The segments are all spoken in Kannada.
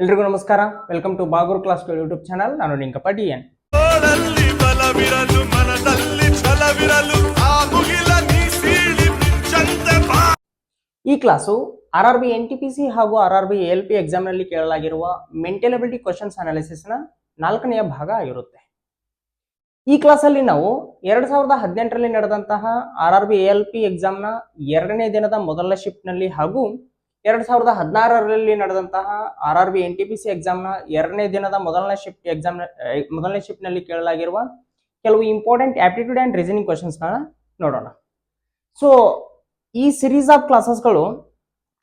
ಎಲ್ರಿಗೂ ನಮಸ್ಕಾರ. Welcome to Bagur class YouTube channel. ನಾನು ನಿಂಕಪ್ಪ ಡಿಎನ್. ಈ ಕ್ಲಾಸು RRB NTPC ಹಾಗೂ RRB ALP ಎಕ್ಸಾಮ್ ನಲ್ಲಿ ಕೇಳಲಾಗಿರುವ ಮೆಂಟಲ್ ಅಬಿಲಿಟಿ ಕ್ವಶನ್ಸ್ ಅನಾಲಿಸಿಸ್ ನ 4ನೇ ಭಾಗ ಆಗಿರುತ್ತೆ. ಈ ಕ್ಲಾಸಲ್ಲಿ ನಾವು 2018ರಲ್ಲಿ ನಡೆದಂತಹ RRB ALP ಎಕ್ಸಾಮ್ ನ 2ನೇ ದಿನದ ಮೊದಲ ಶಿಫ್ಟ್ ನಲ್ಲಿ ಹಾಗೂ 2016ರಲ್ಲಿ ನಡೆದಂತಹ RRB NTPC ಎಕ್ಸಾಮ್ ನ 2ನೇ ದಿನದ ಮೊದಲನೇ ಶಿಫ್ಟ್ ನಲ್ಲಿ ಕೇಳಲಾಗಿರುವ ಕೆಲವು important aptitude and reasoning questions ನ ನೋಡೋಣ. ಸೊ ಈ ಸಿರೀಸ್ ಆಫ್ ಕ್ಲಾಸಸ್ಗಳು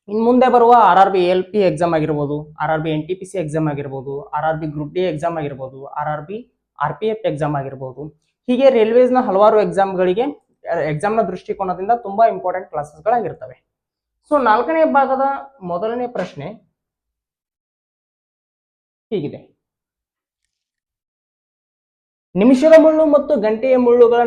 ಇನ್ ಮುಂದೆ ಬರುವ RRB ALP ಎಕ್ಸಾಮ್ ಆಗಿರ್ಬೋದು, RRB NTPC ಎಕ್ಸಾಮ್ ಆಗಿರ್ಬೋದು, RRB ಗ್ರೂಪ್ ಡಿ ಎಕ್ಸಾಮ್ ಆಗಿರ್ಬೋದು, RRB RPF ಎಕ್ಸಾಮ್ ಆಗಿರ್ಬೋದು, ಹೀಗೆ ರೈಲ್ವೇಸ್ ನ ಹಲವಾರು ಎಕ್ಸಾಮ್ಗಳಿಗೆ ಎಕ್ಸಾಮ್ ನ ದೃಷ್ಟಿಕೋನದಿಂದ ತುಂಬಾ ಇಂಪಾರ್ಟೆಂಟ್ ಕ್ಲಾಸಸ್ಗಳಾಗಿರ್ತವೆ. ಸೊ 4ನೇ ಭಾಗದ ಮೊದಲನೇ ಪ್ರಶ್ನೆ ಹೀಗಿದೆ: ನಿಮಿಷದ ಮುಳ್ಳು ಮತ್ತು ಗಂಟೆಯ ಮುಳ್ಳುಗಳ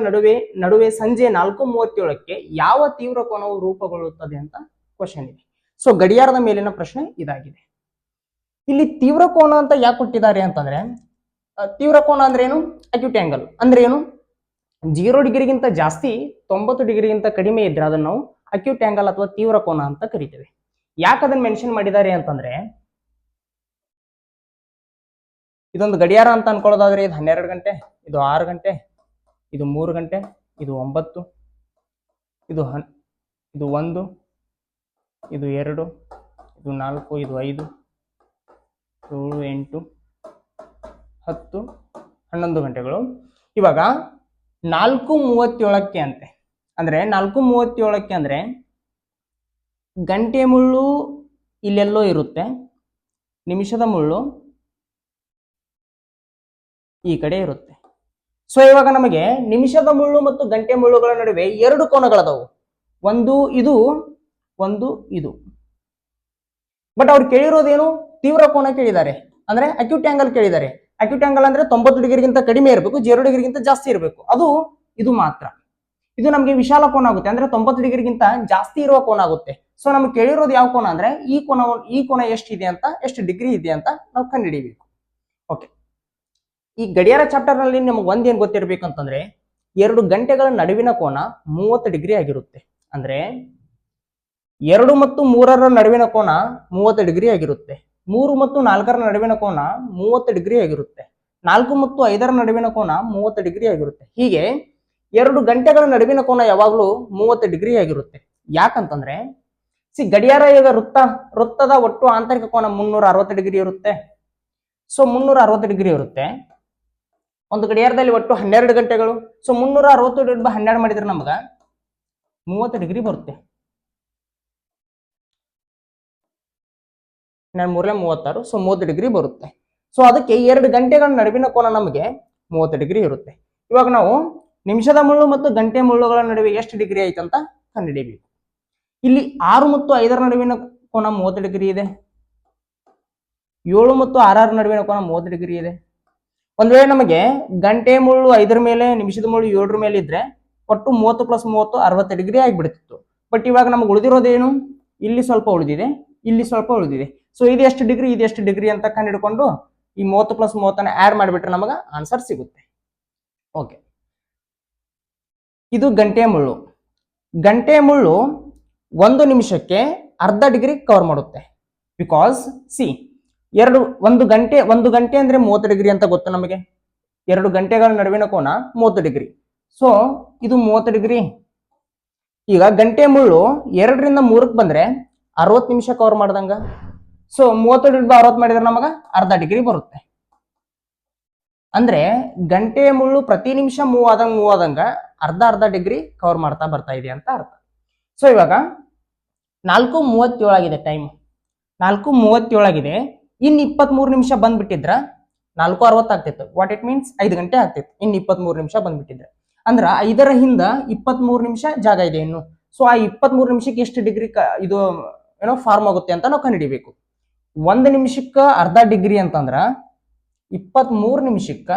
ನಡುವೆ ಸಂಜೆ 4:37ಕ್ಕೆ ಯಾವ ತೀವ್ರ ಕೋನವು ರೂಪುಗೊಳ್ಳುತ್ತದೆ ಅಂತ ಕ್ವಶನ್ ಇದೆ. ಸೊ ಗಡಿಯಾರದ ಮೇಲಿನ ಪ್ರಶ್ನೆ ಇದಾಗಿದೆ. ಇಲ್ಲಿ ತೀವ್ರ ಕೋನ ಅಂತ ಯಾಕೆ ಕೊಟ್ಟಿದ್ದಾರೆ ಅಂತಂದ್ರೆ, ತೀವ್ರ ಕೋನ ಅಂದ್ರೆ ಏನು? ಅಕ್ಯೂಟ್ ಆಂಗಲ್ ಅಂದ್ರೆ ಏನು? 0 ಡಿಗ್ರಿಗಿಂತ ಜಾಸ್ತಿ 90 ಡಿಗ್ರಿಗಿಂತ ಕಡಿಮೆ ಇದ್ರೆ ಅದನ್ನ ನಾವು ಅಕ್ಯೂಟ್ ಆಂಗಲ್ ಅಥವಾ ತೀವ್ರ ಕೋನ ಅಂತ ಕರಿತೇವೆ. ಯಾಕೆ ಅದನ್ನ ಮೆನ್ಷನ್ ಮಾಡಿದ್ದಾರೆ ಅಂತಂದ್ರೆ, ಇದೊಂದು ಗಡಿಯಾರ ಅಂತ ಅನ್ಕೊಳ್ಳೋದಾದ್ರೆ ಇದು 12 ಗಂಟೆ, ಇದು 6 ಗಂಟೆ, ಇದು 3 ಗಂಟೆ, ಇದು 9, ಇದು 1, ಇದು 2, ಇದು 4, ಇದು 5, 7, 8, 10, 11 ಗಂಟೆಗಳು. ಇವಾಗ 4:37ಕ್ಕೆ ಅಂತೆ ಅಂದ್ರೆ 4:37ಕ್ಕೆ ಅಂದ್ರೆ ಗಂಟೆ ಮುಳ್ಳು ಇಲ್ಲೆಲ್ಲೋ ಇರುತ್ತೆ, ನಿಮಿಷದ ಮುಳ್ಳು ಈ ಕಡೆ ಇರುತ್ತೆ. ಸೊ ಇವಾಗ ನಮಗೆ ನಿಮಿಷದ ಮುಳ್ಳು ಮತ್ತು ಗಂಟೆ ಮುಳ್ಳುಗಳ ನಡುವೆ 2 ಕೋನಗಳದಾವು, ಒಂದು ಇದು, ಒಂದು ಇದು. ಬಟ್ ಅವ್ರು ಕೇಳಿರೋದೇನು? ತೀವ್ರ ಕೋನ ಕೇಳಿದ್ದಾರೆ, ಅಂದ್ರೆ ಅಕ್ಯೂಟ್ ಆಂಗಲ್ ಕೇಳಿದ್ದಾರೆ. ಅಕ್ಯೂಟ್ ಆಂಗಲ್ ಅಂದ್ರೆ 90 ಡಿಗ್ರಿಗಿಂತ ಕಡಿಮೆ ಇರಬೇಕು, 0 ಡಿಗ್ರಿಗಿಂತ ಜಾಸ್ತಿ ಇರಬೇಕು. ಇದು ಮಾತ್ರ. ಇದು ನಮಗೆ ವಿಶಾಲ ಕೋನ ಆಗುತ್ತೆ, ಅಂದ್ರೆ 90 ಡಿಗ್ರಿಗಿಂತ ಜಾಸ್ತಿ ಇರುವ ಕೋನ ಆಗುತ್ತೆ. ಸೊ ನಮ್ಗೆ ಕೇಳಿರೋದು ಯಾವ ಕೋನ ಅಂದ್ರೆ ಈ ಕೋನ ಎಷ್ಟಿದೆ ಅಂತ, ಎಷ್ಟು ಡಿಗ್ರಿ ಇದೆ ಅಂತ ನಾವು ಕಂಡುಹಿಡಿಯಬೇಕು. ಓಕೆ, ಈ ಗಡಿಯಾರ ಚಾಪ್ಟರ್ ನಲ್ಲಿ ನಮಗೆ ಒಂದೇನ್ ಗೊತ್ತಿರ್ಬೇಕಂತಂದ್ರೆ, 2 ಗಂಟೆಗಳ ನಡುವಿನ ಕೋನ 30 ಡಿಗ್ರಿ ಆಗಿರುತ್ತೆ. ಅಂದ್ರೆ 2 ಮತ್ತು 3ರ ನಡುವಿನ ಕೋನ 30 ಡಿಗ್ರಿ ಆಗಿರುತ್ತೆ. 3 ಮತ್ತು 4ರ ನಡುವಿನ ಕೋನ 30 ಡಿಗ್ರಿ ಆಗಿರುತ್ತೆ. 4 ಮತ್ತು 5ರ ನಡುವಿನ ಕೋನ 30 ಡಿಗ್ರಿ ಆಗಿರುತ್ತೆ. ಹೀಗೆ 2 ಗಂಟೆಗಳ ನಡುವಿನ ಕೋನ ಯಾವಾಗಲೂ 30 ಡಿಗ್ರಿ ಆಗಿರುತ್ತೆ. ಯಾಕಂತಂದ್ರೆ ಗಡಿಯಾರ ಈಗ ವೃತ್ತದ ಒಟ್ಟು ಆಂತರಿಕ ಕೋನ 360 ಡಿಗ್ರಿ ಇರುತ್ತೆ. ಸೊ 360 ಡಿಗ್ರಿ ಇರುತ್ತೆ. ಒಂದು ಗಡಿಯಾರದಲ್ಲಿ ಒಟ್ಟು 12 ಗಂಟೆಗಳು. ಸೊ 360 ಮಾಡಿದ್ರೆ ನಮ್ಗ 30 ಡಿಗ್ರಿ ಬರುತ್ತೆ. 36, ಸೊ 30 ಡಿಗ್ರಿ ಬರುತ್ತೆ. ಸೊ ಅದಕ್ಕೆ 2 ಗಂಟೆಗಳ ನಡುವಿನ ಕೋನ ನಮಗೆ 30 ಡಿಗ್ರಿ ಇರುತ್ತೆ. ಇವಾಗ ನಾವು ನಿಮಿಷದ ಮುಳ್ಳು ಮತ್ತು ಗಂಟೆ ಮುಳ್ಳುಗಳ ನಡುವೆ ಎಷ್ಟು ಡಿಗ್ರಿ ಐತೆ ಅಂತ ಕಂಡುಹಿಡಿಯಬೇಕು. ಇಲ್ಲಿ 6 ಮತ್ತು 5ರ ನಡುವಿನ ಕೋನ 30 ಡಿಗ್ರಿ ಇದೆ. 7 ಮತ್ತು 6ರ ನಡುವಿನ ಕೋನ 30 ಡಿಗ್ರಿ ಇದೆ. ಒಂದ್ ವೇಳೆ ನಮಗೆ ಗಂಟೆ ಮುಳ್ಳು 5ರ ಮೇಲೆ, ನಿಮಿಷದ ಮುಳ್ಳು 7ರ ಮೇಲೆ ಇದ್ರೆ ಒಟ್ಟು 30 + 30 60 ಡಿಗ್ರಿ ಆಗಿಬಿಡ್ತಿತ್ತು. ಬಟ್ ಇವಾಗ ನಮ್ಗೆ ಉಳಿದಿರೋದೇನು? ಇಲ್ಲಿ ಸ್ವಲ್ಪ ಉಳಿದಿದೆ, ಇಲ್ಲಿ ಸ್ವಲ್ಪ ಉಳಿದಿದೆ. ಸೊ ಇದು ಎಷ್ಟು ಡಿಗ್ರಿ ಅಂತ ಕಂಡುಹಿಡ್ಕೊಂಡು ಈ 30 + 30 ಆಡ್ ಮಾಡಿಬಿಟ್ರೆ ನಮಗ ಆನ್ಸರ್ ಸಿಗುತ್ತೆ. ಓಕೆ, ಇದು ಗಂಟೆ ಮುಳ್ಳು. ಗಂಟೆ ಮುಳ್ಳು 1 ನಿಮಿಷಕ್ಕೆ ಅರ್ಧ ಡಿಗ್ರಿ ಕವರ್ ಮಾಡುತ್ತೆ. ಬಿಕಾಸ್ ಒಂದು ಗಂಟೆ ಅಂದ್ರೆ 30 ಡಿಗ್ರಿ ಅಂತ ಗೊತ್ತು ನಮಗೆ. 2 ಗಂಟೆಗಳ ನಡುವಿನ ಕೋನ 30 ಡಿಗ್ರಿ. ಸೊ ಇದು 30 ಡಿಗ್ರಿ. ಈಗ ಗಂಟೆ ಮುಳ್ಳು 2ರಿಂದ 3ಕ್ಕೆ ಬಂದ್ರೆ 60 ನಿಮಿಷ ಕವರ್ ಮಾಡ್ದಂಗ. ಸೊ 30 ಡಿಗ್ರಿ 60 ಮಾಡಿದ್ರೆ ನಮಗ ಅರ್ಧ ಡಿಗ್ರಿ ಬರುತ್ತೆ. ಅಂದ್ರೆ ಗಂಟೆ ಮುಳ್ಳು ಪ್ರತಿ ನಿಮಿಷ ಮೂವ್ ಆದಂಗ ಅರ್ಧ ಡಿಗ್ರಿ ಕವರ್ ಮಾಡ್ತಾ ಬರ್ತಾ ಇದೆ ಅಂತ ಅರ್ಥ. ಸೊ ಇವಾಗ 4:37 ಆಗಿದೆ, ಟೈಮ್ 4:37 ಆಗಿದೆ. ಇನ್ 23 ನಿಮಿಷ ಬಂದ್ಬಿಟ್ಟಿದ್ರ 4:60 ಆಗ್ತಿತ್ತು. ವಾಟ್ ಇಟ್ ಮೀನ್ಸ್ 5 ಗಂಟೆ ಆಗ್ತಿತ್ತು. ಇನ್ 23 ನಿಮಿಷ ಬಂದ್ಬಿಟ್ಟಿದ್ರೆ ಅಂದ್ರ 5ರ ಹಿಂದ 23 ನಿಮಿಷ ಜಾಗ ಇದೆ ಇನ್ನು. ಸೊ ಆ 23 ನಿಮಿಷಕ್ಕೆ ಎಷ್ಟು ಡಿಗ್ರಿ ಇದು ಫಾರ್ಮ್ ಆಗುತ್ತೆ ಅಂತ ನಾವು ಕಂಡುಹಿಡಿಬೇಕು. 1 ನಿಮಿಷಕ್ಕೆ ಅರ್ಧ ಡಿಗ್ರಿ ಅಂತಂದ್ರ 23 ನಿಮಿಷಕ್ಕೆ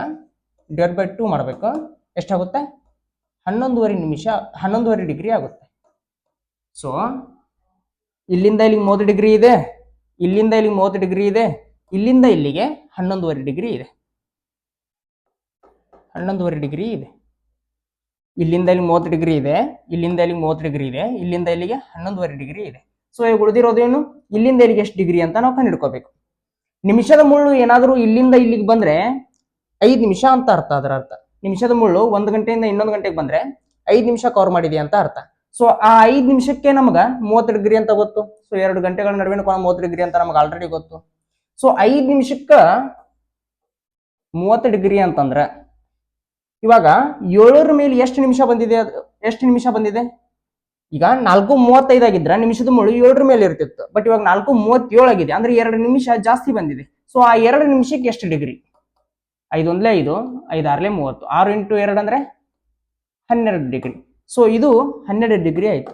/2 ಮಾಡ್ಬೇಕು. ಎಷ್ಟಾಗುತ್ತೆ? 11.5 ಡಿಗ್ರಿ ಆಗುತ್ತೆ. ಸೊ ಇಲ್ಲಿಂದ ಇಲ್ಲಿಗೆ 30 ಡಿಗ್ರಿ ಇದೆ, ಇಲ್ಲಿಂದ ಇಲ್ಲಿಗೆ 30 ಡಿಗ್ರಿ ಇದೆ, ಇಲ್ಲಿಂದ ಇಲ್ಲಿಗೆ 11.5 ಡಿಗ್ರಿ ಇದೆ. 11.5 ಡಿಗ್ರಿ ಇದೆ. ಇಲ್ಲಿಂದ ಇಲ್ಲಿ 30 ಡಿಗ್ರಿ ಇದೆ, ಇಲ್ಲಿಂದ ಇಲ್ಲಿಗೆ 30 ಡಿಗ್ರಿ ಇದೆ, ಇಲ್ಲಿಂದ ಇಲ್ಲಿಗೆ 11.5 ಡಿಗ್ರಿ ಇದೆ. ಸೊ ಈಗ ಉಳಿದಿರೋದೇನು, ಇಲ್ಲಿಂದ ಇಲ್ಲಿಗೆ ಎಷ್ಟು ಡಿಗ್ರಿ ಅಂತ ನಾವು ಕಂಡುಹಿಡ್ಕೋಬೇಕು. ನಿಮಿಷದ ಮುಳ್ಳು ಏನಾದರೂ ಇಲ್ಲಿಂದ ಇಲ್ಲಿಗೆ ಬಂದ್ರೆ 5 ನಿಮಿಷ ಅಂತ ಅರ್ಥ. ಅದರ ಅರ್ಥ ನಿಮಿಷದ ಮುಳ್ಳು 1 ಗಂಟೆಯಿಂದ ಇನ್ನೊಂದು ಗಂಟೆಗೆ ಬಂದ್ರೆ 5 ನಿಮಿಷ ಕವರ್ ಮಾಡಿದೆ ಅಂತ ಅರ್ಥ. ಸೊ ಆ 5 ನಿಮಿಷಕ್ಕೆ ನಮಗ 30 ಡಿಗ್ರಿ ಅಂತ ಗೊತ್ತು. ಸೊ 2 ಗಂಟೆಗಳ ನಡುವಿನ ಕೋನ 30 ಡಿಗ್ರಿ ಅಂತ ನಮಗೆ ಆಲ್ರೆಡಿ ಗೊತ್ತು. ಸೊ 5 ನಿಮಿಷಕ್ಕ 30 ಡಿಗ್ರಿ ಅಂತಂದ್ರೆ ಇವಾಗ 7ರ ಮೇಲೆ ಎಷ್ಟು ನಿಮಿಷ ಬಂದಿದೆ, ಎಷ್ಟು ನಿಮಿಷ ಬಂದಿದೆ? ಈಗ 4:35 ಆಗಿದ್ರೆ ನಿಮಿಷದ ಮುಳ್ಳು 7ರ ಮೇಲೆ ಇರ್ತಿತ್ತು. ಬಟ್ ಇವಾಗ 4:37 ಆಗಿದೆ, ಅಂದ್ರೆ 2 ನಿಮಿಷ ಜಾಸ್ತಿ ಬಂದಿದೆ. ಸೊ ಆ 2 ನಿಮಿಷಕ್ಕೆ ಎಷ್ಟು ಡಿಗ್ರಿ? 5 ಒಂದ್ಲೆ 5, 5 6ಲೆ 30, 6 × 2 ಅಂದ್ರೆ 12 ಡಿಗ್ರಿ. ಸೊ ಇದು 12 ಡಿಗ್ರಿ ಆಯ್ತು.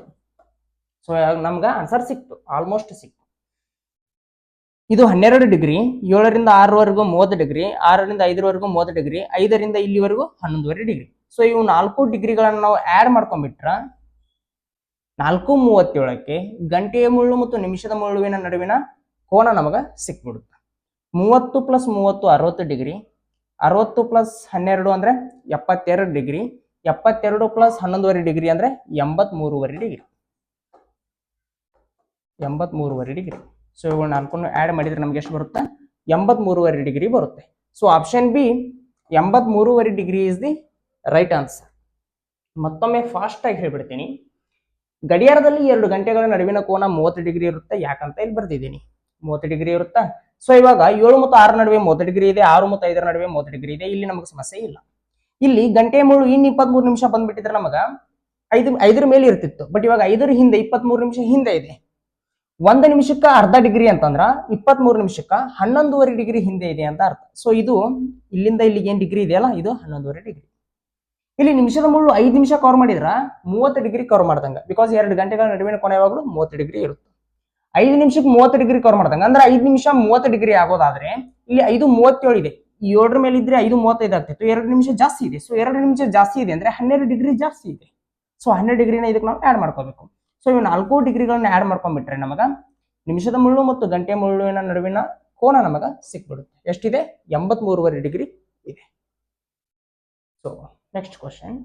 ಸೊ ನಮ್ಗೆ ಆನ್ಸರ್ ಸಿಕ್ತು, ಆಲ್ಮೋಸ್ಟ್ ಸಿಕ್ತು. ಇದು 12 ಡಿಗ್ರಿ, 7ರಿಂದ 6ರವರೆಗೂ 30 ಡಿಗ್ರಿ, 6ರಿಂದ 5ರವರೆಗೂ 30 ಡಿಗ್ರಿ, 5ರಿಂದ ಇಲ್ಲಿವರೆಗೂ 11.5 ಡಿಗ್ರಿ. ಸೊ ಇವು 4 ಡಿಗ್ರಿಗಳನ್ನು ನಾವು ಆಡ್ ಮಾಡ್ಕೊಂಡ್ಬಿಟ್ರ 4:37ಕ್ಕೆ ಗಂಟೆಯ ಮುಳ್ಳು ಮತ್ತು ನಿಮಿಷದ ಮುಳ್ಳುವಿನ ನಡುವಿನ ಕೋನ ನಮಗೆ ಸಿಕ್ಬಿಡುತ್ತೆ. 30 + 30 60 ಡಿಗ್ರಿ, 60 + 12 ಅಂದ್ರೆ 72 ಡಿಗ್ರಿ, 72 + 11.5 ಡಿಗ್ರಿ ಅಂದ್ರೆ 83.5 ಡಿಗ್ರಿ. 83.5 ಡಿಗ್ರಿ. ಸೊ ಇವುಗಳು 4 ಆಡ್ ಮಾಡಿದ್ರೆ ನಮ್ಗೆ ಎಷ್ಟು ಬರುತ್ತೆ? 83.5 ಡಿಗ್ರಿ ಬರುತ್ತೆ. So option B 83.5 degree is the right answer. ಮತ್ತೊಮ್ಮೆ ಫಾಸ್ಟ್ ಆಗಿ ಹೇಳ್ಬಿಡ್ತೀನಿ. ಗಡಿಯಾರದಲ್ಲಿ 2 ಗಂಟೆಗಳ ನಡುವಿನ ಕೋನ 30 ಡಿಗ್ರಿ ಇರುತ್ತೆ. ಯಾಕಂತ ಇಲ್ಲಿ ಬರ್ದಿದ್ದೀನಿ, 30 ಡಿಗ್ರಿ ಇರುತ್ತಾ. ಸೊ ಇವಾಗ 7 ಮತ್ತು 6 ನಡುವೆ 30 ಡಿಗ್ರಿ ಇದೆ, 6 ಮತ್ತು 5ರ ನಡುವೆ 30 ಡಿಗ್ರಿ ಇದೆ. ಇಲ್ಲಿ ನಮಗೆ ಸಮಸ್ಯೆ ಇಲ್ಲ. ಇಲ್ಲಿ ಗಂಟೆ ಮುಳ್ಳು ಇನ್ನು 23 ನಿಮಿಷ ಬಂದ್ಬಿಟ್ಟಿದ್ರೆ ನಮಗ 5ರ ಮೇಲೆ ಇರ್ತಿತ್ತು. ಬಟ್ ಇವಾಗ 5ರ ಹಿಂದೆ 23 ನಿಮಿಷ ಹಿಂದೆ ಇದೆ. 1 ನಿಮಿಷಕ್ಕೆ ಅರ್ಧ ಡಿಗ್ರಿ ಅಂತಂದ್ರ 23 ನಿಮಿಷಕ್ಕೆ 11.5 ಡಿಗ್ರಿ ಹಿಂದೆ ಇದೆ ಅಂತ ಅರ್ಥ. ಸೊ ಇದು ಇಲ್ಲಿಂದ ಇಲ್ಲಿಗೆ ಏನ್ ಡಿಗ್ರಿ ಇದೆಯಲ್ಲ, ಇದು 11.5 ಡಿಗ್ರಿ. ಇಲ್ಲಿ ನಿಮಿಷದ ಮುಳ್ಳು 5 ನಿಮಿಷ ಕವರ್ ಮಾಡಿದ್ರ 30 ಡಿಗ್ರಿ ಕವರ್ ಮಾಡ್ದಂಗ. ಬಿಕಾಸ್ 2 ಗಂಟೆಗಳ ನಡುವಿನ ಕೋನ ಯಾವಾಗಲೂ 30 ಡಿಗ್ರಿ ಇರುತ್ತೆ. 5 ನಿಮಿಷಕ್ಕೆ 30 ಡಿಗ್ರಿ ಕವರ್ ಮಾಡ್ದಂಗ, ಅಂದ್ರೆ 5 ನಿಮಿಷ 30 ಡಿಗ್ರಿ ಆಗೋದಾದ್ರೆ ಇಲ್ಲಿ 5:37 ಇದೆ. 7ರ ಮೇಲೆ ಇದ್ರೆ 5:35 ಆಗ್ತಿತ್ತು. 2 ನಿಮಿಷ ಜಾಸ್ತಿ ಇದೆ. ಸೊ 2 ನಿಮಿಷ ಜಾಸ್ತಿ ಇದೆ ಅಂದ್ರೆ 12 ಡಿಗ್ರಿ ಜಾಸ್ತಿ ಇದೆ. ಸೊ 12 ಡಿಗ್ರಿನ ಇದಕ್ಕೆ ನಾವು ಆಡ್ ಮಾಡ್ಕೋಬೇಕು. ಸೊ ಇವು 4 ಡಿಗ್ರಿಗಳನ್ನ ಆಡ್ ಮಾಡ್ಕೊಂಡ್ಬಿಟ್ರೆ ನಮಗ ನಿಮಿಷದ ಮುಳ್ಳು ಮತ್ತು ಗಂಟೆ ಮುಳ್ಳುವಿನ ನಡುವಿನ ಕೋನ ನಮಗ ಸಿಕ್ಬಿಡುತ್ತೆ. ಎಷ್ಟಿದೆ? 83.5 ಡಿಗ್ರಿ ಇದೆ. So next question.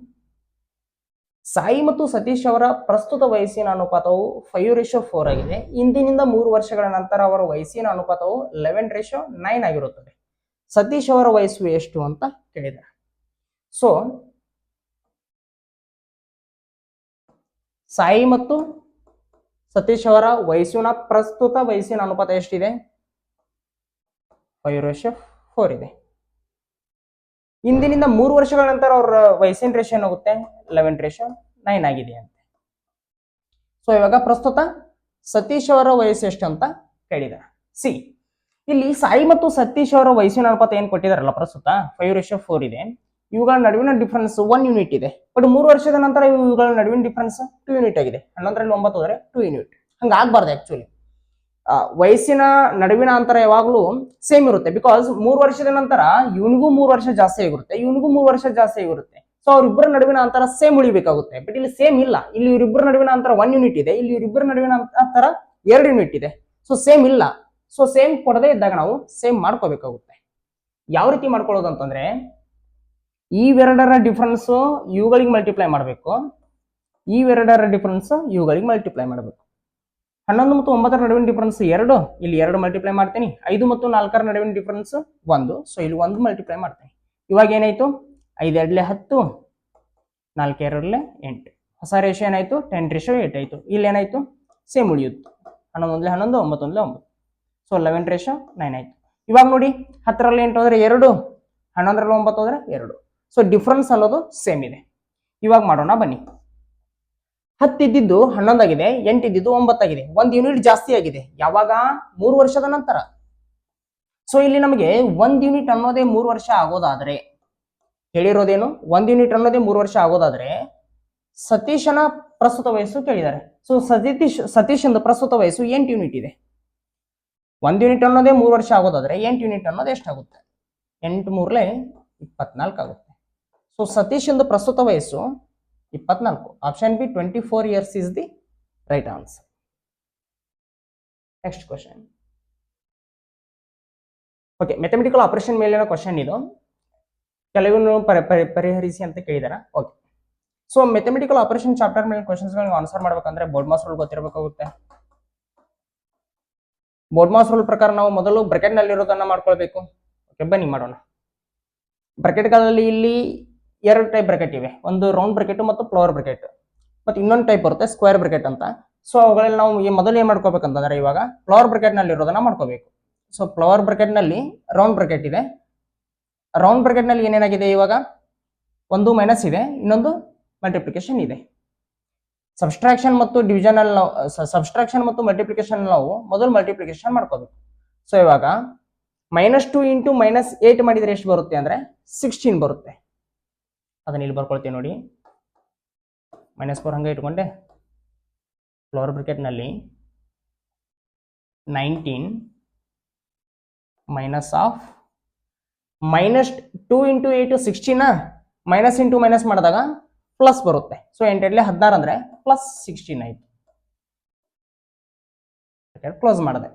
ಸಾಯಿ ಮತ್ತು ಸತೀಶ್ ಅವರ ಪ್ರಸ್ತುತ ವಯಸ್ಸಿನ ಅನುಪಾತವು 5:4 ಆಗಿದೆ. ಇಂದಿನಿಂದ 3 ವರ್ಷಗಳ ನಂತರ ಅವರ ವಯಸ್ಸಿನ ಅನುಪಾತವು 11:9 ಆಗಿರುತ್ತದೆ. ಸತೀಶ್ ಅವರ ವಯಸ್ಸು ಎಷ್ಟು ಅಂತ ಕೇಳಿದ್ದಾರೆ. ಸೊ ಸಾಯಿ ಮತ್ತು ಸತೀಶ್ ಅವರ ಪ್ರಸ್ತುತ ವಯಸ್ಸಿನ ಅನುಪಾತ ಎಷ್ಟಿದೆ? 5:4 ಇದೆ. ಇಂದಿನಿಂದ 3 ವರ್ಷಗಳ ನಂತರ ಅವರ ವಯಸ್ಸಿನ ರೇಷಿಯೋ ಏನಾಗುತ್ತೆ? 11:9 ಆಗಿದೆ ಅಂತ. ಸೊ ಇವಾಗ ಪ್ರಸ್ತುತ ಸತೀಶ್ ಅವರ ವಯಸ್ಸು ಎಷ್ಟು ಅಂತ ಕೇಳಿದ್ದಾರೆ. ಸಿ, ಇಲ್ಲಿ ಸಾಯಿ ಮತ್ತು ಸತೀಶ್ ಅವರ ವಯಸ್ಸಿನ ಅನುಪಾತ ಏನ್ ಕೊಟ್ಟಿದಾರಲ್ಲ, ಪ್ರಸ್ತುತ 5:4 ಇದೆ. ಇವುಗಳ ನಡುವಿನ ಡಿಫರೆನ್ಸ್ 1 ಯೂನಿಟ್ ಇದೆ. ಬಟ್ 3 ವರ್ಷದ ನಂತರ ಇವುಗಳ ನಡುವಿನ ಡಿಫರೆನ್ಸ್ 2 ಯೂನಿಟ್ ಆಗಿದೆ. 11ರಲ್ಲಿ 9 ಹೋದ್ರೆ 2 ಯೂನಿಟ್. ಹಂಗ ಆಗ್ಬಾರ್ದು. ಆಕ್ಚುಲಿ ವಯಸ್ಸಿನ ನಡುವಿನ ಅಂತರ ಯಾವಾಗಲೂ ಸೇಮ್ ಇರುತ್ತೆ. ಬಿಕಾಸ್ 3 ವರ್ಷದ ನಂತರ ಇವನಿಗೂ 3 ವರ್ಷ ಜಾಸ್ತಿ ಆಗಿರುತ್ತೆ, ಇವನಿಗೂ 3 ವರ್ಷ ಜಾಸ್ತಿ ಆಗಿರುತ್ತೆ. ಸೊ ಅವ್ರಿಬ್ಬರ ನಡುವಿನ ಅಂತರ ಸೇಮ್ ಉಳಿಬೇಕಾಗುತ್ತೆ. ಬಟ್ ಇಲ್ಲಿ ಸೇಮ್ ಇಲ್ಲ. ಇಲ್ಲಿ ಇವರಿಬ್ಬರ ನಡುವಿನ ಅಂತರ 1 ಯೂನಿಟ್ ಇದೆ, ಇಲ್ಲಿ ಇವರಿಬ್ಬರ ನಡುವಿನ ಅಂತರ 2 ಯೂನಿಟ್ ಇದೆ. ಸೊ ಸೇಮ್ ಇಲ್ಲ. ಸೊ ಸೇಮ್ ಕೊಡದೇ ಇದ್ದಾಗ ನಾವು ಸೇಮ್ ಮಾಡ್ಕೋಬೇಕಾಗುತ್ತೆ. ಯಾವ ರೀತಿ ಮಾಡ್ಕೊಳ್ಳೋದು ಅಂತಂದ್ರೆ, ಇವೆರಡರ ಡಿಫರೆನ್ಸ್ ಇವುಗಳಿಗೆ ಮಲ್ಟಿಪ್ಲೈ ಮಾಡಬೇಕು, ಇವೆರಡರ ಡಿಫರೆನ್ಸ್ ಇವುಗಳಿಗೆ ಮಲ್ಟಿಪ್ಲೈ ಮಾಡಬೇಕು. 11 ಮತ್ತು 9ರ ನಡುವಿನ ಡಿಫರೆನ್ಸ್ 2, ಇಲ್ಲಿ 2 ಮಲ್ಟಿಪ್ಲೈ ಮಾಡ್ತೀನಿ. 5 ಮತ್ತು 4ರ ನಡುವಿನ ಡಿಫರೆನ್ಸ್ 1, ಸೊ ಇಲ್ಲಿ 1 ಮಲ್ಟಿಪ್ಲೈ ಮಾಡ್ತೀನಿ. ಇವಾಗ ಏನಾಯ್ತು? 5 2 10, 4 2 8. ಹೊಸ ರೇಷಿಯೋ ಏನಾಯ್ತು? 10:8 ಆಯ್ತು. ಇಲ್ಲಿ ಏನಾಯ್ತು? ಸೇಮ್ ಉಳಿಯುತ್ತೆ. 11 1 11, 9 1 9. ಸೊ 11:9 ಆಯ್ತು. ಇವಾಗ ನೋಡಿ, 10ರಲ್ಲಿ 8 ಹೋದ್ರೆ 2, 11ರಲ್ಲಿ 9 ಹೋದ್ರೆ 2. ಸೊ ಡಿಫರೆನ್ಸ್ ಅನ್ನೋದು ಸೇಮ್ ಇದೆ. ಇವಾಗ ಮಾಡೋಣ ಬನ್ನಿ. 10 ಇದ್ದಿದ್ದು 11 ಆಗಿದೆ, 8 ಇದ್ದಿದ್ದು 9 ಆಗಿದೆ. 1 ಯೂನಿಟ್ ಜಾಸ್ತಿ ಆಗಿದೆ. ಯಾವಾಗ? 3 ವರ್ಷದ ನಂತರ. ಸೊ ಇಲ್ಲಿ ನಮಗೆ 1 ಯೂನಿಟ್ ಅನ್ನೋದೇ 3 ವರ್ಷ ಆಗೋದಾದ್ರೆ, ಹೇಳಿರೋದೇನು? 1 ಯೂನಿಟ್ ಅನ್ನೋದೇ 3 ವರ್ಷ ಆಗೋದಾದ್ರೆ ಸತೀಶನ ಪ್ರಸ್ತುತ ವಯಸ್ಸು ಕೇಳಿದ್ದಾರೆ. ಸೊ ಸತೀಶನ ಪ್ರಸ್ತುತ ವಯಸ್ಸು 8 ಯೂನಿಟ್ ಇದೆ. 1 ಯೂನಿಟ್ ಅನ್ನೋದೇ 3 ವರ್ಷ ಆಗೋದಾದ್ರೆ 8 ಯೂನಿಟ್ ಅನ್ನೋದು ಎಷ್ಟಾಗುತ್ತೆ? 8 3 24 ಆಗುತ್ತೆ. ಸೊ ಸತೀಶನ ಪ್ರಸ್ತುತ ವಯಸ್ಸು 24. Option B 24 years is the right answer. Next question. Okay, mathematical operation ಮೇಲಿನ ಕ್ವಶನ್ ಇದು, ಕೆಲವನ್ನು ಪರಿಹರಿಸಿ ಅಂತ ಕೇಳಿದಾರ. Okay, so mathematical operation chapter ಮೇಲೆ ಕ್ವಶನ್ಸ್ ನೀವು ಆನ್ಸರ್ ಮಾಡ್ಬೇಕಂದ್ರೆ ಬೋರ್ಡ್ ಮಾಸ್ ರೂಲ್ ಗೊತ್ತಿರಬೇಕಾಗುತ್ತೆ. ಬೋರ್ಡ್ ಮಾಸ್ ರೂಲ್ ಪ್ರಕಾರ ನಾವು ಮೊದಲು ಬ್ರಾಕೆಟ್ ನಲ್ಲಿ ಇರೋದನ್ನ ಮಾಡ್ಕೊಳ್ಬೇಕು. ಓಕೆ, ಬನ್ನಿ ಮಾಡೋಣ. ಬ್ರಾಕೆಟ್ಗಳಲ್ಲಿ ಇಲ್ಲಿ ಎರಡು ಟೈಪ್ ಬ್ರಾಕೆಟ್ ಇವೆ, ಒಂದು ರೌಂಡ್ ಬ್ರಾಕೆಟ್ ಮತ್ತು ಫ್ಲವರ್ ಬ್ರಾಕೆಟ್, ಮತ್ತೆ ಇನ್ನೊಂದು ಟೈಪ್ ಬರುತ್ತೆ ಸ್ಕ್ವೇರ್ ಬ್ರಾಕೆಟ್ ಅಂತ. ಸೊ ಅವುಗಳಲ್ಲಿ ನಾವು ಮೊದಲು ಏನ್ ಮಾಡ್ಕೋಬೇಕಂತಂದ್ರೆ ಇವಾಗ ಫ್ಲವರ್ ಬ್ರಾಕೆಟ್ ನಲ್ಲಿ ಇರೋದನ್ನ ಮಾಡ್ಕೋಬೇಕು. ಸೊ ಫ್ಲವರ್ ಬ್ರಾಕೆಟ್ ನಲ್ಲಿ ರೌಂಡ್ ಬ್ರಾಕೆಟ್ ಇದೆ. ರೌಂಡ್ ಬ್ರಾಕೆಟ್ ನಲ್ಲಿ ಏನೇನಾಗಿದೆ, ಇವಾಗ ಒಂದು ಮೈನಸ್ ಇದೆ, ಇನ್ನೊಂದು ಮಲ್ಟಿಪ್ಲಿಕೇಶನ್ ಇದೆ. ಸಬ್ಸ್ಟ್ರಾಕ್ಷನ್ ಮತ್ತು ಡಿವಿಷನ್ ಅಲ್ಲಿ ನಾವು ಸಬ್ಸ್ಟ್ರಾಕ್ಷನ್ ಮತ್ತು ಮಲ್ಟಿಪ್ಲಿಕೇಶನ್ ನಾವು ಮೊದಲು ಮಲ್ಟಿಪ್ಲಿಕೇಶನ್ ಮಾಡ್ಕೋಬೇಕು. ಸೊ ಇವಾಗ -2 ಇಂಟು -8 ಮಾಡಿದ್ರೆ ಎಷ್ಟು ಬರುತ್ತೆ ಅಂದ್ರೆ 16 ಬರುತ್ತೆ. ಅದನ್ನ ಇಲ್ಲಿ ಬರ್ಕೊಳ್ತೀವಿ ನೋಡಿ, -4 ಹಂಗೆ ಇಟ್ಕೊಂಡೆ. ಫ್ಲವರ್ ಬ್ರಾಕೆಟ್ ನಲ್ಲಿ 19 minus of -2 into 8 16 minus into minus ಮಾಡಿದಾಗ ಪ್ಲಸ್ ಬರುತ್ತೆ. ಸೊ 8 16 ಅಂದ್ರೆ ಪ್ಲಸ್ 16 ಆಯ್ತು. ಕ್ಲೋಸ್ ಮಾಡಿದೆ.